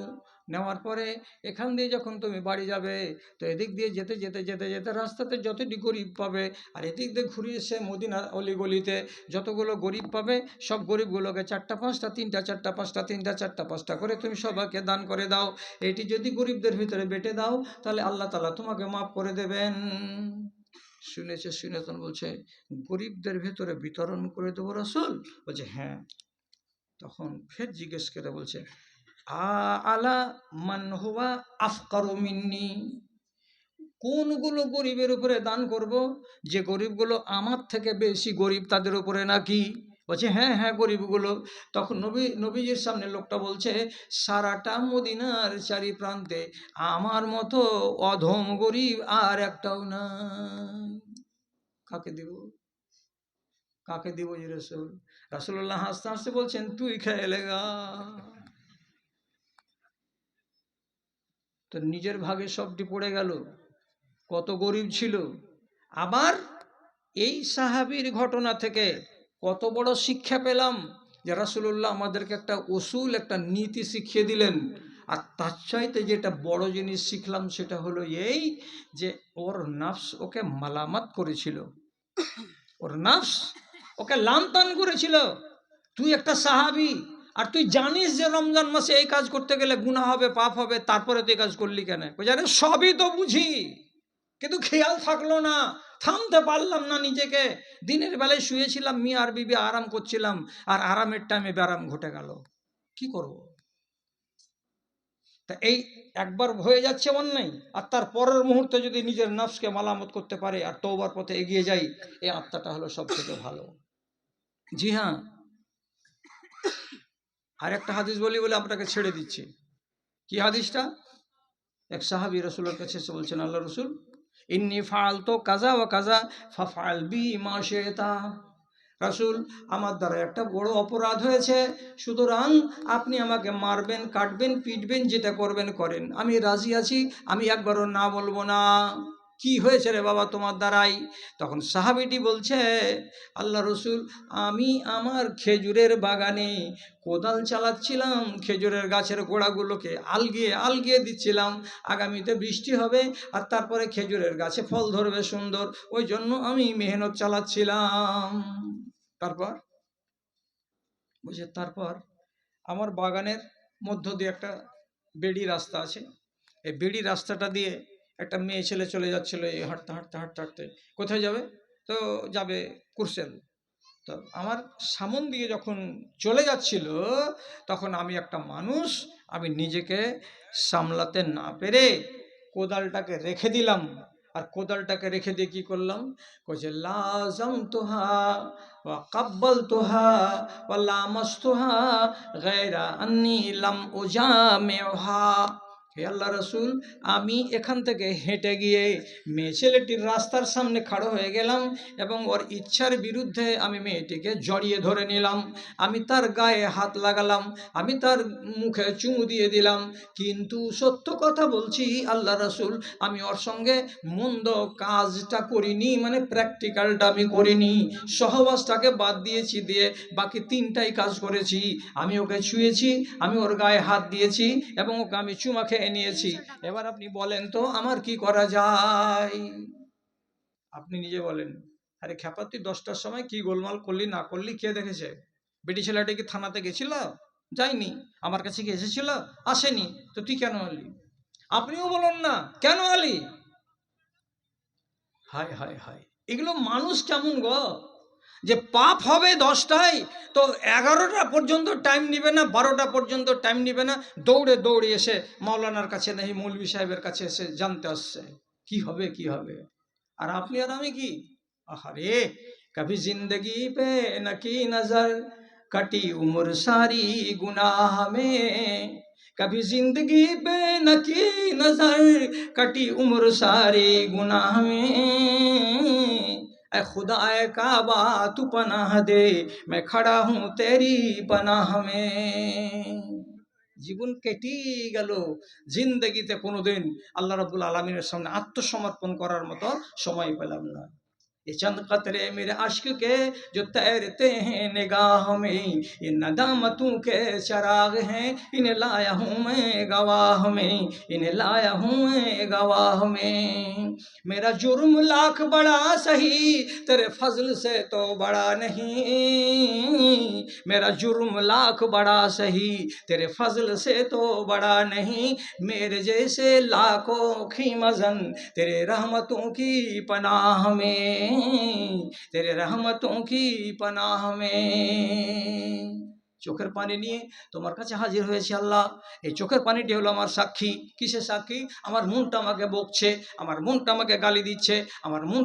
নেওয়ার পরে এখান দিয়ে যখন তুমি বাড়ি যাবে, তো এদিক দিয়ে যেতে যেতে যেতে যেতে রাস্তাতে যতটি গরিব পাবে, আর এদিক দিয়ে ঘুরিয়ে এসে মদিনার অলিগলিতে যতগুলো গরিব পাবে, সব গরিবগুলোকে 4টা 5টা, 3টা 4টা 5টা, 3টা 4টা 5টা করে তুমি সবাইকে দান করে দাও। এটি যদি গরিবদের ভিতরে বেটে দাও তাহলে আল্লাহ তাআলা তোমাকে মাফ করে দেবেন। শুনেছে, শুনে তখন বলছে, গরিবদের ভেতরে বিতরণ করে দেবো রাসূল? বলছে হ্যাঁ। তখন ফের জিজ্ঞেস করে বলছে, আলা মান হুয়া আফকারু মিন্নি, কোনগুলো গরিবের উপরে দান করব? যে গরিবগুলো আমার থেকে বেশি গরিব তাদের উপরে নাকি? বলছে হ্যাঁ হ্যাঁ গরিবগুলো। তখন নবীজির সামনে লোকটা বলছে, সারাটা মদিনার চারি প্রান্তে আমার মতো অধম গরিব আর একটাও নাই। কাকে দিব? কাকে দিব যে রসুল? রাসূলুল্লাহ হাসতে হাসতে বলছেন, তুই খেয়ে লেগা। তো নিজের ভাগে সবটি পড়ে গেল। কত গরিব ছিল। আবার এই সাহাবীর ঘটনা থেকে কত বড় শিক্ষা পেলাম যে রাসূলুল্লাহ আমাদেরকে একটা উসুল, একটা নীতি শিখিয়ে দিলেন। আর তার চাইতে যেটা বড় জিনিস শিখলাম সেটা হলো এই যে ওর নফস ওকে মালামাত করেছিল, ওর নফস ওকে লানতান করেছিল। তুই একটা সাহাবী, আর তুই জানিস যে রমজান মাসে এই কাজ করতে গেলে গুনাহ হবে, পাপ হবে, তারপরে তুই কাজ করলি কেন? জানে সবই তো বুঝি, কিন্তু খেয়াল থাকলো না, থামতে পারলাম না নিজেকে। দিনের বেলায় শুয়েছিলাম, মিয়া আর বিবি আরাম করছিলাম, আর আরামের টাইমে ব্যারাম ঘটে গেল। কি করব? তা এই একবার হয়ে যাচ্ছে অন্যায়, আর তার পরের মুহূর্তে যদি নিজের নফসকে মালামত করতে পারে আর তওবার পথে এগিয়ে যাই, এই আত্মাটা হলো সব থেকে ভালো। জি হ্যাঁ, আর একটা হাদিস বলি বলে আপনাকে ছেড়ে দিচ্ছি। কি হাদিসটা? এক সাহাবী রাসূলের কাছে এসে বলছেন, আল্লাহ রাসূল, ইন্নী ফাআলতু কাযা ওয়া কাযা ফাফআল বি মা শি'তা। রাসূল, আমার দ্বারা একটা বড় অপরাধ হয়েছে, সুতরাং আপনি আমাকে মারবেন, কাটবেন, পিটবেন, যেটা করবেন করেন, আমি রাজি আছি, আমি একবারও না বলবো না। কি হয়েছে রে বাবা তোমার দ্বারাই? তখন সাহাবীটি বলছে, আল্লাহ রসুল, আমি আমার খেজুরের বাগানে কোদাল চালাচ্ছিলাম, খেজুরের গাছের গোড়াগুলোকে আলগিয়ে আলগিয়ে দিচ্ছিলাম, আগামীতে বৃষ্টি হবে আর তারপরে খেজুরের গাছে ফল ধরবে সুন্দর, ওই জন্য আমি মেহনত চালাচ্ছিলাম। তারপর বুঝে, তারপর আমার বাগানের মধ্য দিয়ে একটা বেড়ি রাস্তা আছে, এই বেড়ি রাস্তাটা দিয়ে একটা মেয়ে ছেলে চলে যাচ্ছিল, এই হাঁটতে হাঁটতে হাঁটতে হাঁটতে। কোথায় যাবে? তো যাবে কুরসেল। তো আমার সামন দিয়ে যখন চলে যাচ্ছিল, তখন আমি একটা মানুষ, আমি নিজেকে সামলাতে না পেরে কোদালটাকে রেখে দিলাম। আর কোদালটাকে রেখে দিয়ে কি করলাম? কইছে লাজম তোহা ওয়া কাব্বাল তোহা ওয়া লামাস্তোহা গায়রা আন্নি লাম উজামিউহা। হে আল্লাহ রসুল, আমি এখান থেকে হেঁটে গিয়ে মেয়ে ছেলেটির রাস্তার সামনে খাড়ো হয়ে গেলাম এবং ওর ইচ্ছার বিরুদ্ধে আমি মেয়েটিকে জড়িয়ে ধরে নিলাম, আমি তার গায়ে হাত লাগালাম, আমি তার মুখে চুমু দিয়ে দিলাম, কিন্তু সত্য কথা বলছি আল্লাহ রসুল, আমি ওর সঙ্গে মন্দ কাজটা করিনি, মানে প্র্যাকটিক্যালটা আমি করিনি, সহবাসটাকে বাদ দিয়েছি, দিয়ে বাকি তিনটাই কাজ করেছি। আমি ওকে ছুঁয়েছি, আমি ওর গায়ে হাত দিয়েছি এবং ওকে আমি চুমা খেয়ে নিয়েছি। এবার আপনি বলেন তো আমার কি করা যায়? আপনি নিজে বলেন। আরে খ্যাপা, তুই 10টার সময় কি গোলমাল করলি না করলি কে দেখেছে? বেটি ছেলেটা কি থানাতে গেছিল? যায়নি। আমার কাছে কি এসেছিল? আসেনি। তো তুই কেন আলি? আপনিও বলুন না, কেন আলি? হায় হায় হায়, এগুলো মানুষ কেমন গো, যে পাপ হবে 10টায়, তো 11টা পর্যন্ত টাইম নিবে না, 12টা পর্যন্ত টাইম নিবে না, দৌড়ে দৌড়ে এসে মাওলানার কাছে নেই, মৌলভী সাহেবের কাছে এসে জানতে আসছে কি হবে কি হবে। আর আপনি আর আমি কি, আহারে, কভি জিন্দগি পে নকি নজর कटी उम्र सारी गुनाह में, कभी जिंदगी पे नकी नजर कटी उम्र सारी गुनाह में, ऐ खुदा ऐ काबा तू पनाह दे मैं खड़ा हूँ तेरी पनाह में। জীবন কেটেই গেল, জিন্দগিতে কোনোদিন আল্লাহ রাব্বুল আলামিনের সামনে আত্মসমর্পণ করার মতো সময় পেলাম না। ये चंद कतरे मेरे अश्क के जो तैरते हैं निगाह में, ये नदामतों के चराग हैं, इन्हें लाया हूँ मैं गवाह में, इन्हें लाया हूँ मैं गवाह में। मेरा जुर्म लाख बड़ा सही तेरे फजल से तो बड़ा नहीं, मेरा जुर्म लाख बड़ा सही तेरे फजल से तो बड़ा नहीं, मेरे जैसे लाखों की मजन तेरे रहमतों की पनाह में, तेरे रहमतों की पनाह में। চোখের পানি নিয়ে তোমার কাছে হাজির হয়েছে আল্লাহ। এই চোখের পানিটি হলো আমার সাক্ষী। কিসের সাক্ষী? আমার মনটা আমাকে বকছে, আমার মনটা আমাকে গালি দিচ্ছে, আমার মন